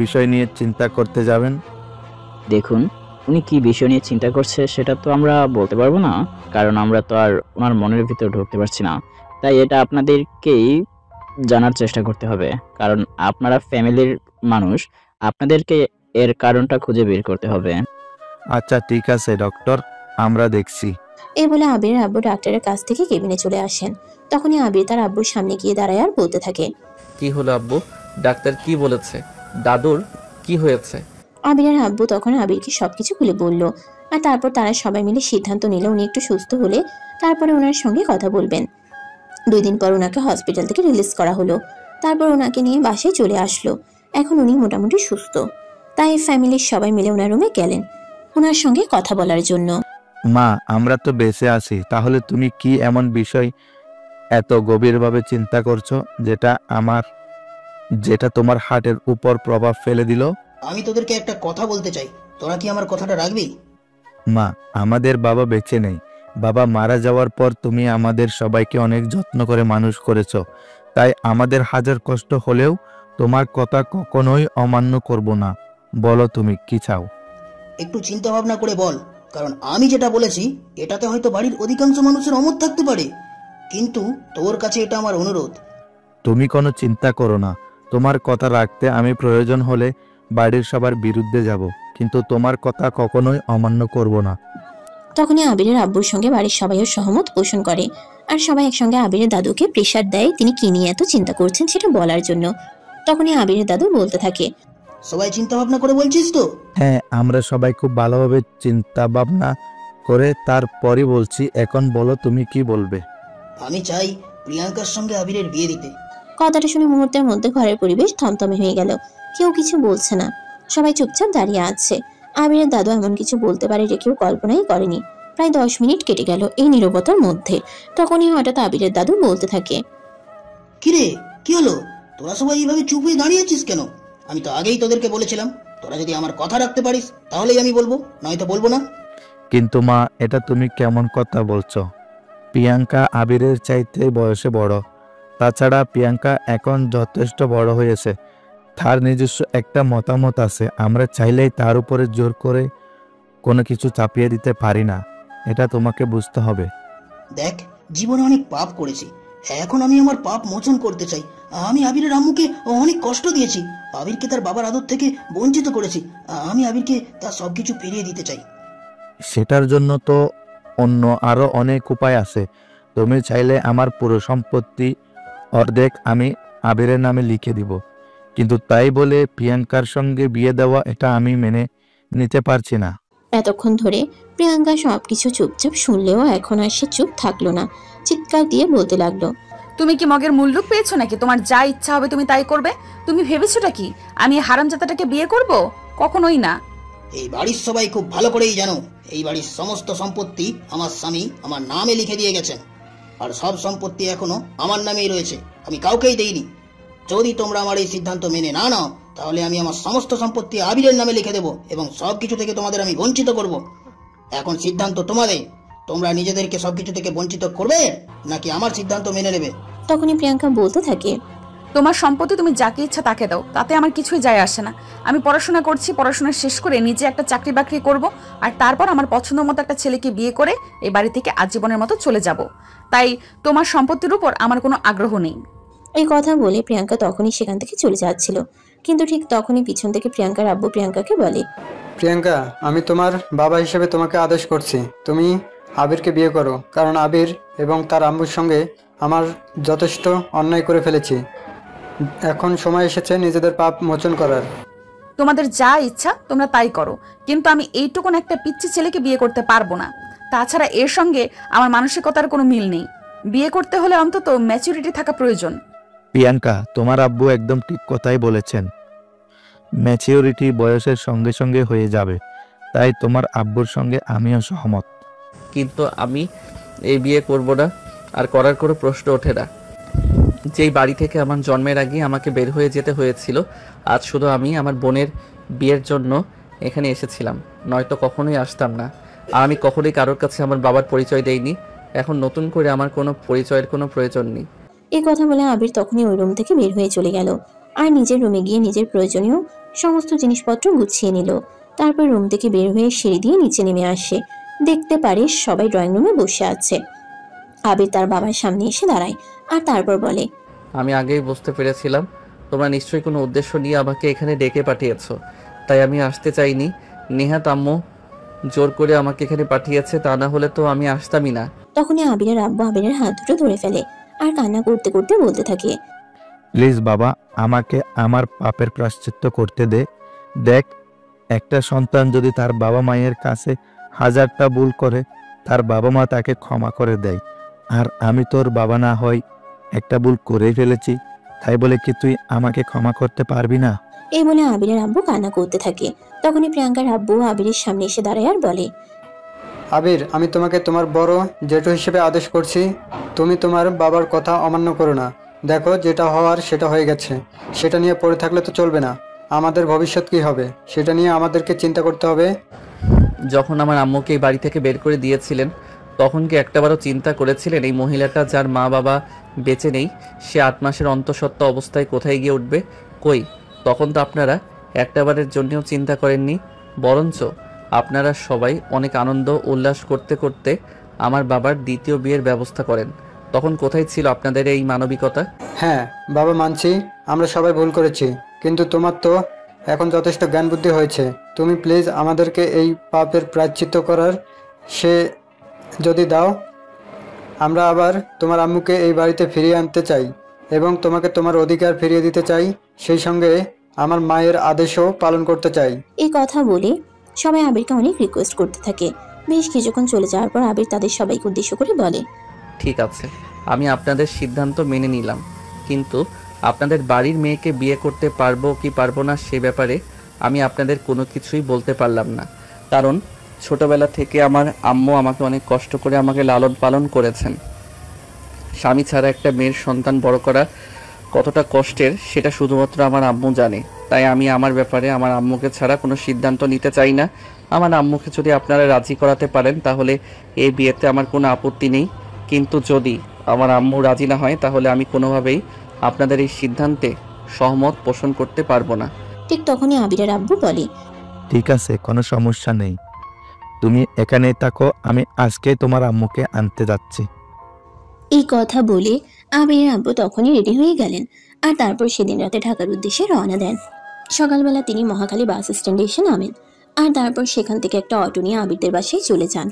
বিষয় নিয়ে চিন্তা করতে যাবেন? দেখুন, উনি কি বিষয় নিয়ে চিন্তা করছে সেটা তো আমরা বলতে পারবো না, কারণ আমরা তো আর ওনার মনের ভিতরে ঢুকতে পারছি না। তাই এটা আপনাদেরকেই জানার চেষ্টা করতে হবে, কারণ আপনারা ফ্যামিলির মানুষ, আপনাদেরকে এর কারণটা খুঁজে বের করতে হবে। আচ্ছা ঠিক আছে ডক্টর, আমরা দেখছি। এই বলে আবিরের আব্বু ডাক্তারের কাছ থেকে কেবিনে চলে আসেন। তখনই আবির তার আব্বুর সামনে গিয়ে দাঁড়ায় আর বলতে থাকে, কি হলো আব্বু? ডাক্তার কি বলেছে? দাদুর কি হয়েছে? আবিরের আব্বু তখন আবিরকে সবকিছু খুলে বলল। আর তারপর তারা সবাই মিলে সিদ্ধান্ত নিল উনি একটু সুস্থ হলে তারপরে ওনার সঙ্গে কথা বলবেন। 2 দিন পর ওনাকে হসপিটাল থেকে রিলিজ করা হলো। তারপর ওনাকে নিয়ে বাসায় চলে আসলো। এখন উনি মোটামুটি সুস্থ। তাই ফ্যামিলির সবাই মিলে ওনার রুমে গেলেন ওনার সঙ্গে কথা বলার জন্য। মা, আমরা তো বেঁচে আছি, তাহলে তুমি কি এমন বিষয় এত গভীরভাবে চিন্তা করছো যেটা তোমার হার্টের উপর প্রভাব ফেলে দিল? আমি তোদেরকে একটা কথা বলতে চাই, তোরা কি আমার কথাটা রাখবি? মা, আমাদের বাবা বেঁচে নেই। বাবা মারা যাওয়ার পর তুমি আমাদের সবাইকে অনেক যত্ন করে মানুষ করেছো। তাই আমাদের হাজার কষ্ট হলেও তোমার কথা কখনোই অমান্য করব না। বলো তুমি কি চাও? একটু চিন্তা ভাবনা করে বল, কারণ আমি যেটা বলেছি এটাতে হয়তো বাড়ির অধিকাংশ মানুষের অমত থাকতে পারে, কিন্তু তোর কাছে এটা আমার অনুরোধ। তুমি কোনো চিন্তা করো না, তোমার কথা রাখতে আমি প্রয়োজন হলে বাড়ির সবার বিরুদ্ধে যাব, কিন্তু তোমার কথা কখনোই অমান্য করব না। তখনই আবিরের আব্বুর সঙ্গে বাড়ির সবাইও সহমত পোষণ করে। আর সবাই একসঙ্গে আবিরের দাদুকে প্রেশার দেয় তিনি কি নিয়ে এত চিন্তা করছেন সেটা বলার জন্য। তখনই আবিরের দাদু বলতে থাকে, সবাই চিন্তা ভাবনা করে বলছিস তো? হ্যাঁ, আমরা সবাই খুব ভালোভাবে চিন্তা ভাবনা করে তারপরই বলছি। এখন বলো তুমি কি বলবে? আমি চাই প্রিয়াঙ্কার সঙ্গে আবিরের বিয়ে দিতে। কথাটা শুনে মুহূর্তের মধ্যে ঘরের পরিবেশ থমথমে হয়ে গেল। কেউ কিছু বলছে না, সবাই চুপচাপ দাঁড়িয়ে আছে। আবিরের দাদু এমন কিছু বলতে পারে যে কেউ কল্পনাই করেনি। প্রায় 10 মিনিট কেটে গেল এই নীরবতার মধ্যে। তখনই হঠাৎ আবিরের দাদু বলতে থাকে, কিরে, কি হলো? তোরা সবাই এইভাবে চুপ হয়ে দাঁড়িয়ে আছিস কেন? আমি তো আগেই তোদেরকে বলেছিলাম তোরা যদি আমার কথা রাখতে পারিস তাহলেই আমি বলবো, নয়তো বলবো না। কিন্তু মা, এটা তুমি কেমন কথা বলছো? প্রিয়াঙ্কা আবিরের চাইতে বয়সে বড়। তাছাড়া প্রিয়াঙ্কা এখন যথেষ্ট বড় হয়েছে, তার নিজস্ব একটা মতামত আছে। আমরা চাইলেই তার উপরে জোর করে কোনো কিছু চাপিয়ে দিতে পারি না, এটা তোমাকে বুঝতে হবে। দেখ, জীবনে অনেক পাপ করেছি, এখন আমি আমার পাপ মোচন করতে চাই। আমি আবিরের আম্মুকে অনেক কষ্ট দিয়েছি, আবিরকে তার বাবার আদর থেকে বঞ্চিত করেছি। আমি আবিরকে তার সবকিছু ফিরিয়ে দিতে চাই। সেটার জন্য তো অন্য আরো অনেক উপায় আছে। তুমি চাইলে আমার পুরো সম্পত্তি অর্ধেক আমি আবিরের নামে লিখে দিব, কিন্তু তাই বলে প্রিয়াঙ্কার সঙ্গে বিয়ে দেওয়া এটা আমি মেনে নিতে পারছি না। এতক্ষণ ধরে প্রিয়াঙ্কা সবকিছু চুপচাপ শুনলেও এখন আর সে চুপ থাকলো না, চিৎকার দিয়ে বলতে লাগলো, তুমি কি মগের মুল্লুক পেয়েছো নাকি? তোমার যা ইচ্ছা হবে তুমি তাই করবে? তুমি ভেবেছোটা কি আমি হারামজাদাটাকে বিয়ে করব? কখনোই না। এই বাড়ির সবাই খুব ভালো করেই জানো, এই বাড়ির সমস্ত সম্পত্তি আমার স্বামী আমার নামে লিখে দিয়ে গেছেন, আর সব সম্পত্তি এখনো আমার নামেই রয়েছে, আমি কাউকেই দেইনি। যদি তোমরা আমার এই সিদ্ধান্ত মেনে না নাও তাহলে আমি আমার সমস্ত সম্পত্তি আবিরের নামে লিখে দেব এবং সবকিছু থেকে তোমাদের আমি বঞ্চিত করব। এখন সিদ্ধান্ত তোমাদের, তোমরা নিজেদেরকে সবকিছু থেকে বঞ্চিত করবে নাকি আমার সিদ্ধান্ত মেনে নেবে? তখনই প্রিয়াঙ্কা বলতে থাকে, তোমার সম্পত্তি তুমি যাকে ইচ্ছা তাকে দাও, তাতে আমার কিছুই যায় আসে না। আমি পড়াশোনা করছি, পড়াশোনা শেষ করে নিজে একটা চাকরি বাকরি করব, আর তারপর আমার পছন্দ মতো একটা ছেলেকে বিয়ে করে এই বাড়ি থেকে আজীবনের মতো চলে যাব। তাই তোমার সম্পত্তির উপর আমার কোনো আগ্রহ নেই। এই কথা বলে প্রিয়াঙ্কা তখনই সেখান থেকে চলে যাচ্ছিল, কিন্তু ঠিক তখনই পিছন থেকে প্রিয়াঙ্কার আব্বু প্রিয়াঙ্কাকে বলে, প্রিয়াঙ্কা, আমি তোমার বাবা হিসেবে তোমাকে আদেশ করছি, তুমি আবিরকে বিয়ে করো, কারণ আবির এবং তার আম্মুর সঙ্গে আমার যথেষ্ট অন্যায় করে ফেলেছি। এখন সময় এসেছে নিজেদের পাপ মোচন করার। তোমাদের যা ইচ্ছা তোমরা তাই করো, কিন্তু আমি এইটুকুন একটা পিচ্চি ছেলেকে বিয়ে করতে পারবো না। তাছাড়া এর সঙ্গে আমার মানসিকতার কোনো মিল নেই। বিয়ে করতে হলে অন্তত ম্যাচুরিটি থাকা প্রয়োজন। প্রিয়াঙ্কা, তোমার আব্বু একদম ঠিক কথাই বলেছেন। ম্যাচিউরিটি বয়সের সঙ্গে সঙ্গে হয়ে যাবে, তাই তোমার আব্বুর সঙ্গে আমিও সহমত। কিন্তু আমি এই বিয়ে করব না, আর করার কোনো প্রশ্ন ওঠে না। যেই বাড়ি থেকে আমার জন্মের আগে আমাকে বের হয়ে যেতে হয়েছিল, আজ শুধু আমি আমার বোনের বিয়ের জন্য এখানে এসেছিলাম, নয়তো কখনোই আসতাম না। আর আমি কখনোই কারোর কাছে আমার বাবার পরিচয় দেইনি, এখন নতুন করে আমার কোনো পরিচয়ের কোনো প্রয়োজন নেই। এই কথা বলে আবির তখনই ওই রুম থেকে বের হয়ে চলে গেল আর নিজের রুমে গিয়ে নিজের প্রয়োজনীয় সমস্ত জিনিসপত্র গুছিয়ে নিল। তারপর রুম থেকে বের হয়ে সিঁড়ি দিয়ে নিচে নেমে আসে, দেখতে পারে সবাই ড্রয়িং রুমে বসে আছে। আবির তার বাবার সামনে এসে দাঁড়ায় আর তারপর বলে, আমি আগেই বুঝতে পেরেছিলাম তোমরা নিশ্চয়ই কোনো উদ্দেশ্য নিয়ে আমাকে এখানে ডেকে পাঠিয়েছো, তাই আমি আসতে চাইনি। নেহাত আম্মু জোর করে আমাকে এখানে পাঠিয়েছে, তা না হলে তো আমি আসতামই না। তখনই আবিরের আব্বু আবিরের হাত দুটো ধরে ফেলে আর কান্না করতে করতে বলতে থাকে, প্লিজ বাবা, আমাকে আমার পাপের প্রায়শ্চিত্ত করতে দে। দেখ, একটা সন্তান যদি তার বাবা মায়ের কাছে হাজারটা ভুল করে, তার বাবা মা তাকে ক্ষমা করে দেয়। আর আমি তোর বাবা না হই একটা ভুল করেই ফেলেছি, তাই বলে কি তুই আমাকে ক্ষমা করতে পারবি না? এই বলে আবিরের আব্বু কান্না করতে থাকে। তখনই প্রিয়াঙ্কার আব্বু আবিরের সামনে এসে দাঁড়ায় আর বলে, আবির, আমি তোমাকে তোমার বড় জেঠু হিসেবে আদেশ করছি, তুমি তোমার বাবার কথা অমান্য করো না। দেখো, যেটা হওয়ার সেটা হয়ে গেছে, সেটা নিয়ে পড়ে থাকলে তো চলবে না। আমাদের ভবিষ্যৎ কী হবে সেটা নিয়ে আমাদেরকে চিন্তা করতে হবে। যখন আমার আম্মুকে এই বাড়ি থেকে বের করে দিয়েছিলেন, তখন কি একটাবারও চিন্তা করেছিলেন এই মহিলাটা যার মা বাবা বেঁচে নেই, সে 8 মাসের অন্তঃসত্ত্বা অবস্থায় কোথায় গিয়ে উঠবে? কই, তখন তো আপনারা একটাবারের জন্যও চিন্তা করেননি। বরঞ্চ আপনারা সবাই অনেক আনন্দ উল্লাস করতে করতে আমার বাবার দ্বিতীয় বিয়ের ব্যবস্থা করেন। তখন কোথায় ছিল আপনাদের এই মানবিকতা? হ্যাঁ বাবা, মানছি আমরা সবাই ভুল করেছি, কিন্তু তোমার তো এখন যথেষ্ট জ্ঞান বুদ্ধি হয়েছে। তুমি প্লিজ আমাদেরকে এই পাপের প্রায়শ্চিত্ত করার সে যদি দাও, আমরা আবার তোমার আম্মুকে এই বাড়িতে ফিরিয়ে আনতে চাই এবং তোমাকে তোমার অধিকার ফিরিয়ে দিতে চাই। সেই সঙ্গে আমার মায়ের আদেশও পালন করতে চাই। এই কথা বলে সবাই আবিরকে অনেক রিকোয়েস্ট করতে থাকে। বেশ কিছুক্ষণ চলে যাওয়ার পর আবির তাদের সবাইকে উদ্দেশ্য করে বলে, ঠিক আছে, আমি আপনাদের সিদ্ধান্ত মেনে নিলাম, কিন্তু আপনাদের বাড়ির মেয়েকে বিয়ে করতে পারবো কি পারবো না সে ব্যাপারে আমি আপনাদের কোনো কিছুই বলতে পারলাম না। কারণ ছোটবেলা থেকে আমার আম্মু আমাকে অনেক কষ্ট করে আমাকে লালন পালন করেছেন। স্বামী ছাড়া একটা মেয়ের সন্তান বড় করা কতটা কষ্টের সেটা শুধুমাত্র আমার আম্মু জানে। তাই আমি আমার ব্যাপারে আমার আম্মুকে ছাড়া কোনো সিদ্ধান্ত নিতে চাই না। আমার আম্মুকে যদি আপনারা রাজি করাতে পারেন তাহলে এই বিয়েতে আমার কোনো আপত্তি নেই, কিন্তু যদি আমার আম্মু রাজি না হয় তাহলে আমি কোনোভাবেই আপনাদের এই সিদ্ধান্তে সহমত পোষণ করতে পারবো না। ঠিক তখনই আবিরের আব্বু বলে, ঠিক আছে, কোনো সমস্যা নেই, তুমি এখানেই থাকো, আমি আজকে তোমার আম্মুকে আনতে যাচ্ছি। এই কথা বলে আবিরের আব্বু তখনই রেডি হয়ে গেলেন আর তারপর সেদিন রাতে ঢাকার উদ্দেশ্যে রওনা দেন। সকালবেলা তিনি মহাখালী বাস স্ট্যান্ডে এসে নামেন আর তারপর সেখান থেকে একটা অটো নিয়ে আবিরদের বাসায় চলে যান।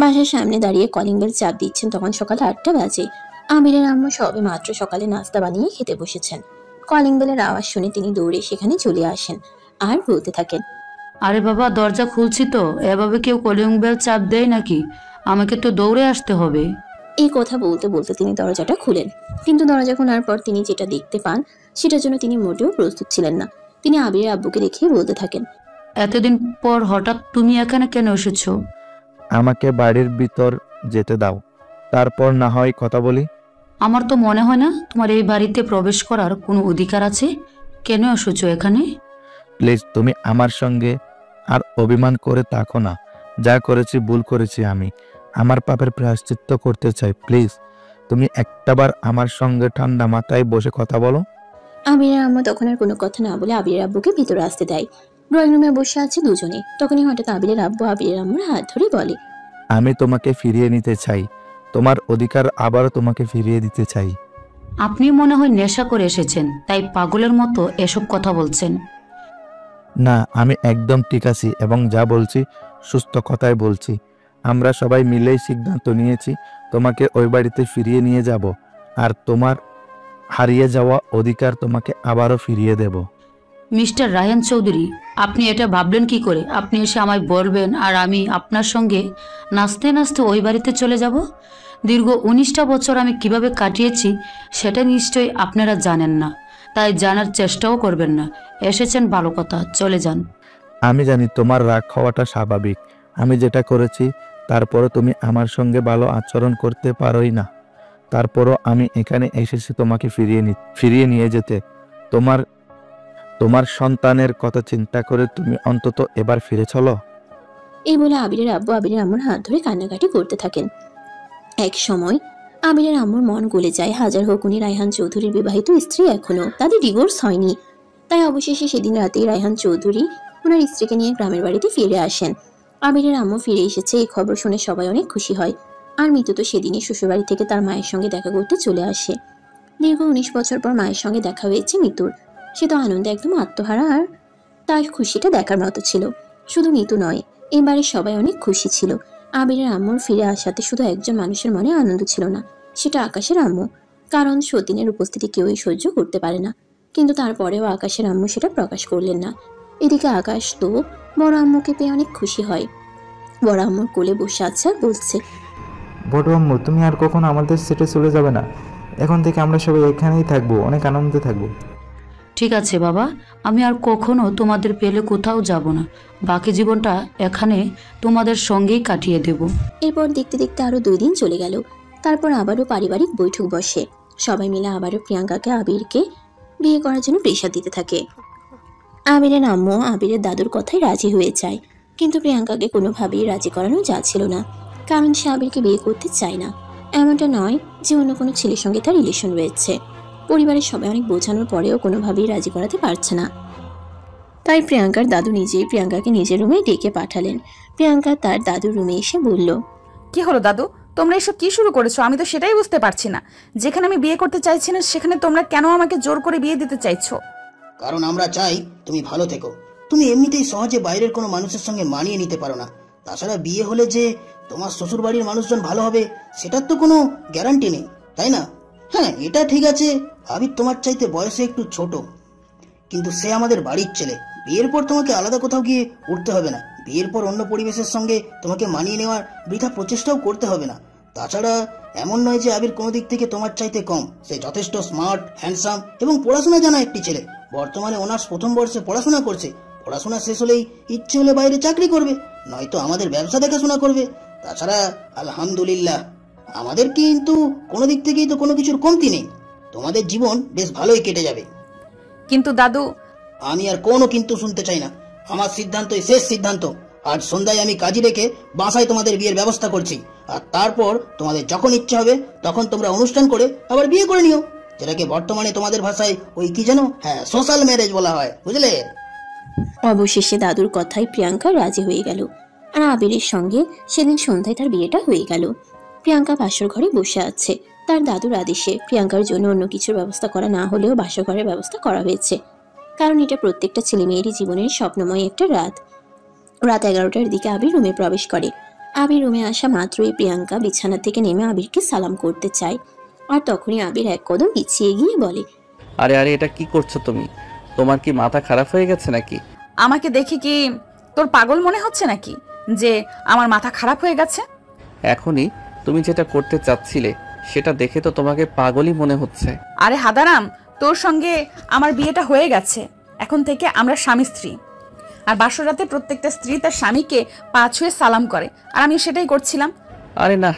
বাসার সামনে দাঁড়িয়ে কলিং বেল চাপ দিচ্ছেন, তখন সকাল 8টা বাজে। আবিরের আম্মু সবে মাত্র সকালে নাস্তা বানিয়ে খেতে বসেছেন। কলিং বেলের আওয়াজ শুনে তিনি দৌড়ে সেখানে চলে আসেন আর বলতে থাকেন, আরে বাবা, দরজা খুলছি তো, এভাবে কেউ কলিং বেল চাপ দেয় নাকি? আমাকে তো দৌড়ে আসতে হবে। এই কথা বলতে বলতে তিনি দরজাটা খুলেন, কিন্তু দরজা খোলার পর তিনি যেটা দেখতে পান সেটার জন্য তিনি মোটেও প্রস্তুত ছিলেন না। তিনি আবিরের আব্বুকে দেখিয়ে বলতে থাকেন, এতদিন পর হঠাৎ তুমি এখানে কেন এসেছো? আমাকে বাড়ির ভিতর যেতে দাও, তারপর না হয় কথা বলি। আমার তো মনে হয় না তোমার এই বাড়িতে প্রবেশ করার কোনো অধিকার আছে। কেন এসেছো এখানে? প্লিজ, তুমি আমার সঙ্গে আর অভিমান করে থাকো না। যা করেছি ভুল করেছি, আমি আমার পাপের প্রায়শ্চিত্ত করতে চাই। প্লিজ তুমি একটাবার আমার সঙ্গে ঠান্ডা মাথায় বসে কথা বলো। আবিরের আম্মু তখন আর কোনো কথা না বলে আবিরের আব্বুকে ভিতরে আসতে দেয়। ড্রয়িং রুমে বসে আছে দুজনে। তখনই হঠাৎ আবিরের আব্বু আবিরের আম্মুর হাত ধরে বলে, আমি তোমাকে ফিরিয়ে নিতে চাই, তোমার অধিকার আবারও তোমাকে ফিরিয়ে দিতে চাই। আপনি মনে হয় নেশা করে এসেছেন, তাই পাগলের মতো এসব কথা বলছেন। না, আমি একদম ঠিক আছি এবং যা বলছি সুস্থ কথাই বলছি। আমরা সবাই মিলেই সিদ্ধান্ত নিয়েছি তোমাকে ওই বাড়িতে ফিরিয়ে নিয়ে যাব, আর তোমার হারিয়ে যাওয়া অধিকার তোমাকে আবারও ফিরিয়ে দেব। মিস্টার রায়হান চৌধুরী, আপনি এটা ভাবলেন কি করে? আপনি এসে আমায় বলবেন আর আমি আপনার সঙ্গে নাচতে নাচতে ওই বাড়িতে চলে যাব? দীর্ঘ 19টা বছর আমি কিভাবে কাটিয়েছি সেটা নিশ্চয়ই আপনারা জানেন না, তাই জানার চেষ্টাও করবেন না। এসেছেন ভালো কথা, চলে যান। আমি জানি তোমার রাগ হওয়াটা স্বাভাবিক। আমি যেটা করেছি তারপরও তুমি আমার সঙ্গে ভালো আচরণ করতে পারোই না। তারপরও আমি এখানে এসেছি তোমাকে ফিরিয়ে নিয়ে যেতে। তোমার সন্তানের কথা চিন্তা করে তুমি অন্তত এবার ফিরে চলো। এই বলে আবিরের আব্বু আবিরের আম্মুর হাত ধরে কান্নাকাটি করতে থাকেন। এক সময় আবিরের আম্মুর মন গলে যায়। হাজার হোক উনি রায়হান চৌধুরীর বিবাহিত স্ত্রী, এখনো তাদের ডিভোর্স হয়নি। তাই অবশেষে সেদিন রাতেই রায়হান চৌধুরী ওনার স্ত্রীকে নিয়ে গ্রামের বাড়িতে ফিরে আসেন। আবিরের আম্মু ফিরে এসেছে এই খবর শুনে সবাই অনেক খুশি হয়। আর মিতু তো সেদিনই শ্বশুরবাড়ি থেকে তার মায়ের সঙ্গে দেখা করতে চলে আসে। দীর্ঘ 19 বছর পর মায়ের সঙ্গে দেখা হয়েছে মিতুর। সে তো আনন্দে একদম আত্মহারা, আর তার খুশিটা দেখার মতো ছিল। শুধু মিতু নয়, এবারে সবাই অনেক খুশি ছিল। আবিরের আম্মুর ফিরে আসাতে শুধু একজন মানুষের মনে আনন্দ ছিল না, সেটা আকাশের আম্মু। কারণ সতীনের উপস্থিতি কেউই সহ্য করতে পারে না, কিন্তু তারপরেও আকাশের আম্মু সেটা প্রকাশ করলেন না। এদিকে আকাশ তো বড় আম্মুকে পেয়ে অনেক খুশি হয়। বড় আম্মুর কোলে বসে আছে আর বলছে, বড় আম্মু, তুমি আর কখনো আমাদের সেটে চলে যাবে না। এখন থেকে আমরা সবাই এখানেই থাকবো, অনেক আনন্দে থাকবো। ঠিক আছে বাবা, আমি আর কখনো তোমাদের পেলে কোথাও যাব না। বাকি জীবনটা এখানে তোমাদের সঙ্গেই কাটিয়ে দেব। এরপর দেখতে দেখতে আরো 2 দিন চলে গেল। তারপর আবারও পারিবারিক বৈঠক বসে। সবাই মিলে আবারও প্রিয়াঙ্কাকে আবিরকে বিয়ে করার জন্য প্রেশার দিতে থাকে। আবিরের আম্মু আবিরের দাদুর কথায় রাজি হয়ে যায়, কিন্তু প্রিয়াঙ্কাকে কোনোভাবেই রাজি করানো যাচ্ছিল না, কারণ সে আবিরকে বিয়ে করতে চায় না। এমনটা নয় যে অন্য কোনো ছেলের সঙ্গে তার রিলেশন রয়েছে। পরিবারের সবাই অনেক বোঝানোর পরেও কোনোভাবেই রাজি করাতে পারছে না। তাই প্রিয়াঙ্কার দাদু নিজেই প্রিয়াঙ্কাকে নিজের রুমে ডেকে পাঠালেন। প্রিয়াঙ্কা তার দাদুর রুমে এসে বলল, কি হলো দাদু, তোমরা এসব কি শুরু করেছো? আমি তো সেটাই বুঝতে পারছি না। যেখানে আমি বিয়ে করতে চাইছি না সেখানে তোমরা কেন আমাকে জোর করে বিয়ে দিতে চাইছো? কারণ আমরা চাই তুমি ভালো থেকো। তুমি এমনিতেই সহজে বাইরের কোনো মানুষের সঙ্গে মানিয়ে নিতে পারো না। তাছাড়া বিয়ে হলে যে তোমার শ্বশুর বাড়ির মানুষজন ভালো হবে সেটার তো কোনো গ্যারান্টি নেই, তাই না? হ্যাঁ, এটা ঠিক আছে, আবির তোমার চাইতে বয়সে একটু ছোট, কিন্তু সে আমাদের বাড়ির ছেলে। বিয়ের পর তোমাকে আলাদা কোথাও গিয়ে উঠতে হবে না। বিয়ের পর অন্য পরিবেশের সঙ্গে তোমাকে মানিয়ে নেওয়ার বৃথা প্রচেষ্টাও করতে হবে না। তাছাড়া এমন নয় যে আবির কোনো দিক থেকে তোমার চাইতে কম। সে যথেষ্ট স্মার্ট, হ্যান্ডসাম এবং পড়াশোনা জানা একটি ছেলে। বর্তমানে অনার্স প্রথম বর্ষে পড়াশোনা করছে। পড়াশোনা শেষ হলেই ইচ্ছে হলে বাইরে চাকরি করবে, নয়তো আমাদের ব্যবসা দেখাশোনা করবে। তাছাড়া আলহামদুলিল্লাহ আমাদের কিন্তু কোনো দিক থেকেই তো কোনো কিছুর কমতি নেই। তোমাদের জীবন বেশ ভালোই কেটে যাবে। কিন্তু দাদু, আমি আর কোনো কিন্তু শুনতে চাই না। আমার সিদ্ধান্তই শেষ সিদ্ধান্ত। আজ সন্ধ্যায় আমি কাজী রেখে বাসায় তোমাদের বিয়ের ব্যবস্থা করছি, আর তারপর তোমাদের যখন ইচ্ছে হবে তখন তোমরা অনুষ্ঠান করে আবার বিয়ে করে নিও, যেটাকে বর্তমানে তোমাদের ভাষায় ওই কি যেন, হ্যাঁ, সোশ্যাল ম্যারেজ বলা হয়, বুঝলে? অবশেষে দাদুর কথায় প্রিয়াঙ্কা রাজি হয়ে গেল, আর আবিরের সঙ্গে সেদিন সন্ধ্যায় তার বিয়েটা হয়ে গেল। প্রিয়াঙ্কা বাসর ঘরে বসে আছে। তার দাদুর আদেশে প্রিয়াঙ্কার জন্য অন্য কিছুর ব্যবস্থা করা না হলেও বাসর ঘরের ব্যবস্থা করা হয়েছে, কারণ এটা প্রত্যেকটা ছেলে মেয়েরই জীবনের স্বপ্নময় একটা রাত। রাত 11টার দিকে আবির রুমে প্রবেশ করে। আবির রুমে আসা মাত্রই প্রিয়াঙ্কা বিছানা থেকে নেমে আবিরকে সালাম করতে চায়, আর তখনই আবির এক কদম পিছিয়ে গিয়ে বলে, আরে আরে, এটা কি করছো তুমি? তোমার কি মাথা খারাপ হয়ে গেছে নাকি? আমাকে দেখে কি তোর পাগল মনে হচ্ছে নাকি যে আমার মাথা খারাপ হয়ে গেছে? এখনই তুমি যেটা করতে চাচ্ছিলে সেটা দেখে তো তোমাকে পাগলই মনে হচ্ছে। আরে হাদারাম, তোর সঙ্গে আমার বিয়েটা হয়ে গেছে। এখন থেকে আমরা স্বামী স্ত্রী। আর বাসর রাতে প্রত্যেকটা স্ত্রী তার স্বামীকে পা ছুঁয়ে সালাম করে, আর আমি সেটাই করছিলাম। আরে না,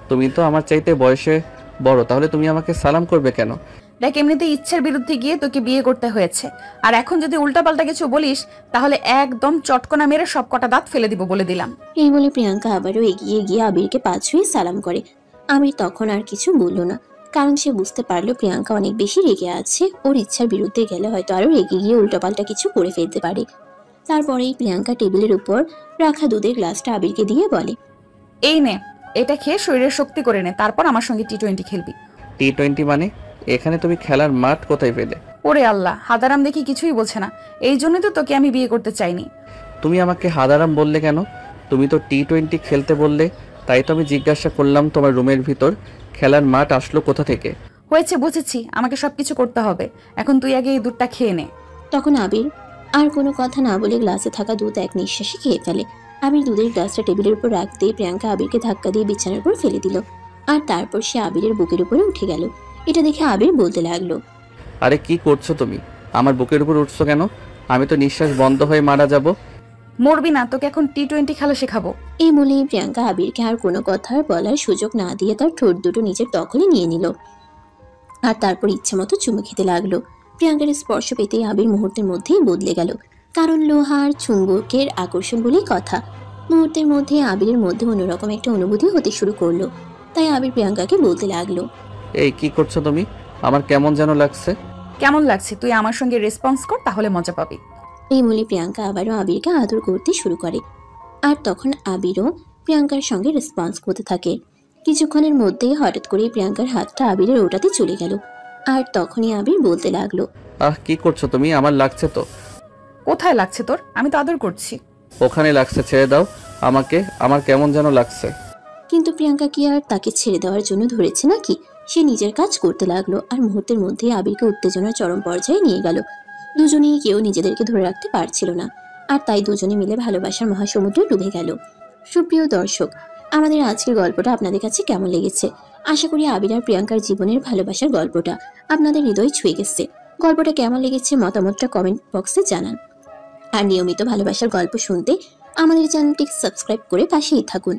তুমি তো আমার চাইতে বয়সে বড়, তাহলে তুমি আমাকে সালাম করবে কেন? দেখ, এমনিতে ইচ্ছার বিরুদ্ধে গিয়ে তোকে বিয়ে করতে হয়েছে, আর এখন যদি উল্টাপাল্টা কিছু বলিস তাহলে একদম চটকনা মেরে সব কটা দাঁত ফেলে দিব, বলে দিলাম। এই বলে প্রিয়াঙ্কা আবারও এগিয়ে গিয়ে আবিরকে পা ছুঁয়ে সালাম করে। আবির তখন আর কিছু বলল না, কারণ সে বুঝতে পারলো প্রিয়াঙ্কা অনেক বেশি রেগে আছে। ওর ইচ্ছার বিরুদ্ধে গেলে হয়তো আরো রেগে গিয়ে উল্টাপাল্টা কিছু করে ফেলতে পারে। তারপরেই প্রিয়াঙ্কা টেবিলের উপর রাখা দুধের গ্লাসটা আবিরকে দিয়ে বলে, এই নে, এটা খেয়ে শরীরের শক্তি করে নে, তারপর আমার সঙ্গে টি-20 খেলবি। টি-20 মানে? এখানে তুমি খেলার মাঠ কোথায় পেলে? ওরে আল্লাহ, হাদারাম দেখি কিছুই বলছে না। এই জন্যই তো তোকে আমি বিয়ে করতে চাইনি। তুমি আমাকে হাদারাম বললে কেন? তুমি তো টি-20 খেলতে বললে, তাই তো আমি জিজ্ঞাসা করলাম তোমার রুমের ভিতর খেলার মাঠ আসলো কোথা থেকে। হয়েছে, বুঝেছি, আমাকে সবকিছু করতে হবে। এখন তুই আগে এই দুধটা খেয়ে নে। তখন আবির আর কোনো কথা না বলে গ্লাসে থাকা দুধ এক নিঃশ্বাসে খেয়ে ফেলে। আবির দুধের গ্লাসটা টেবিলের উপর রাখতে প্রিয়াঙ্কা আবিরকে ধাক্কা দিয়ে বিছানার উপর ফেলে দিল, আর তারপর সে আবিরের বুকের উপরে উঠে গেল। এটা দেখে আবির বলতে লাগলো, আরে কি করছো তুমি? আমার বুকের উপর উঠছো কেন? আমি তো নিঃশ্বাস বন্ধ হয়ে মারা যাব। মরবি না, তোকে এখন টি-20 খেলা শেখাবো। এই বলেই প্রিয়াঙ্কা আবিরকে আর কোনো কথা বলার সুযোগ না দিয়ে তার ঠোঁট দুটো নিজের দখলে নিয়ে নিল, আর তারপর ইচ্ছে মতো চুমু খেতে লাগলো। প্রিয়াঙ্কার স্পর্শ পেতেই আবির মুহূর্তের মধ্যেই বদলে গেল, কারণ লোহার চুম্বকের আকর্ষণ বলেই কথা। মুহূর্তের মধ্যে আবিরের মধ্যে অন্যরকম একটা অনুভূতি হতে শুরু করলো। তাই আবির প্রিয়াঙ্কাকে বলতে লাগলো, এই কি করছো তুমি? আমার কেমন যেন লাগছে। কেমন লাগছে? তুই আমার সঙ্গে রেসপন্স কর, তাহলে মজা পাবি। এই বলে প্রিয়াঙ্কা আবারও আবিরকে আদর করতে শুরু করে, আর তখন আবিরও প্রিয়াঙ্কার সঙ্গে রেসপন্স করতে থাকে। কিছুক্ষণের মধ্যেই হঠাৎ করে প্রিয়াঙ্কার হাতটা আবিরের ওটাতে চলে গেল, আর তখনই আবির বলতে লাগলো, কি করছো তুমি? আমার লাগছে তো। কোথায় লাগছে তোর? আমি তো আদর করছি। ওখানে লাগছে, ছেড়ে দাও আমাকে, আমার কেমন যেন লাগছে। কিন্তু প্রিয়াঙ্কা কি আর তাকে ছেড়ে দেওয়ার জন্য ধরেছে নাকি? সে নিজের কাজ করতে লাগলো, আর মুহূর্তের মধ্যেই আবিরকে উত্তেজনার চরম পর্যায়ে নিয়ে গেল। দুজনেই কেউ নিজেদেরকে ধরে রাখতে পারছিল না, আর তাই দুজনে মিলে ভালোবাসার মহাসমুদ্রে ডুবে গেল। সুপ্রিয় দর্শক, আমাদের আজকের গল্পটা আপনাদের কাছে কেমন লেগেছে? আশা করি আবির আর প্রিয়াঙ্কার জীবনের ভালোবাসার গল্পটা আপনাদের হৃদয় ছুঁয়ে গেছে। গল্পটা কেমন লেগেছে মতামতটা কমেন্ট বক্সে জানান। আর নিয়মিত ভালোবাসার গল্প শুনতে আমাদের চ্যানেলটি সাবস্ক্রাইব করে পাশেই থাকুন।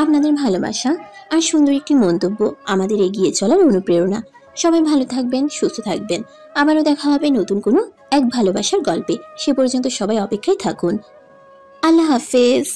আপনাদের ভালোবাসা আর সুন্দর একটি মন্তব্য আমাদের এগিয়ে চলার অনুপ্রেরণা। সবাই ভালো থাকবেন, সুস্থ থাকবেন। আবারও দেখা হবে নতুন কোনো এক ভালোবাসার গল্পে। সে পর্যন্ত সবাই অপেক্ষায় থাকুন। আল্লাহ হাফেজ।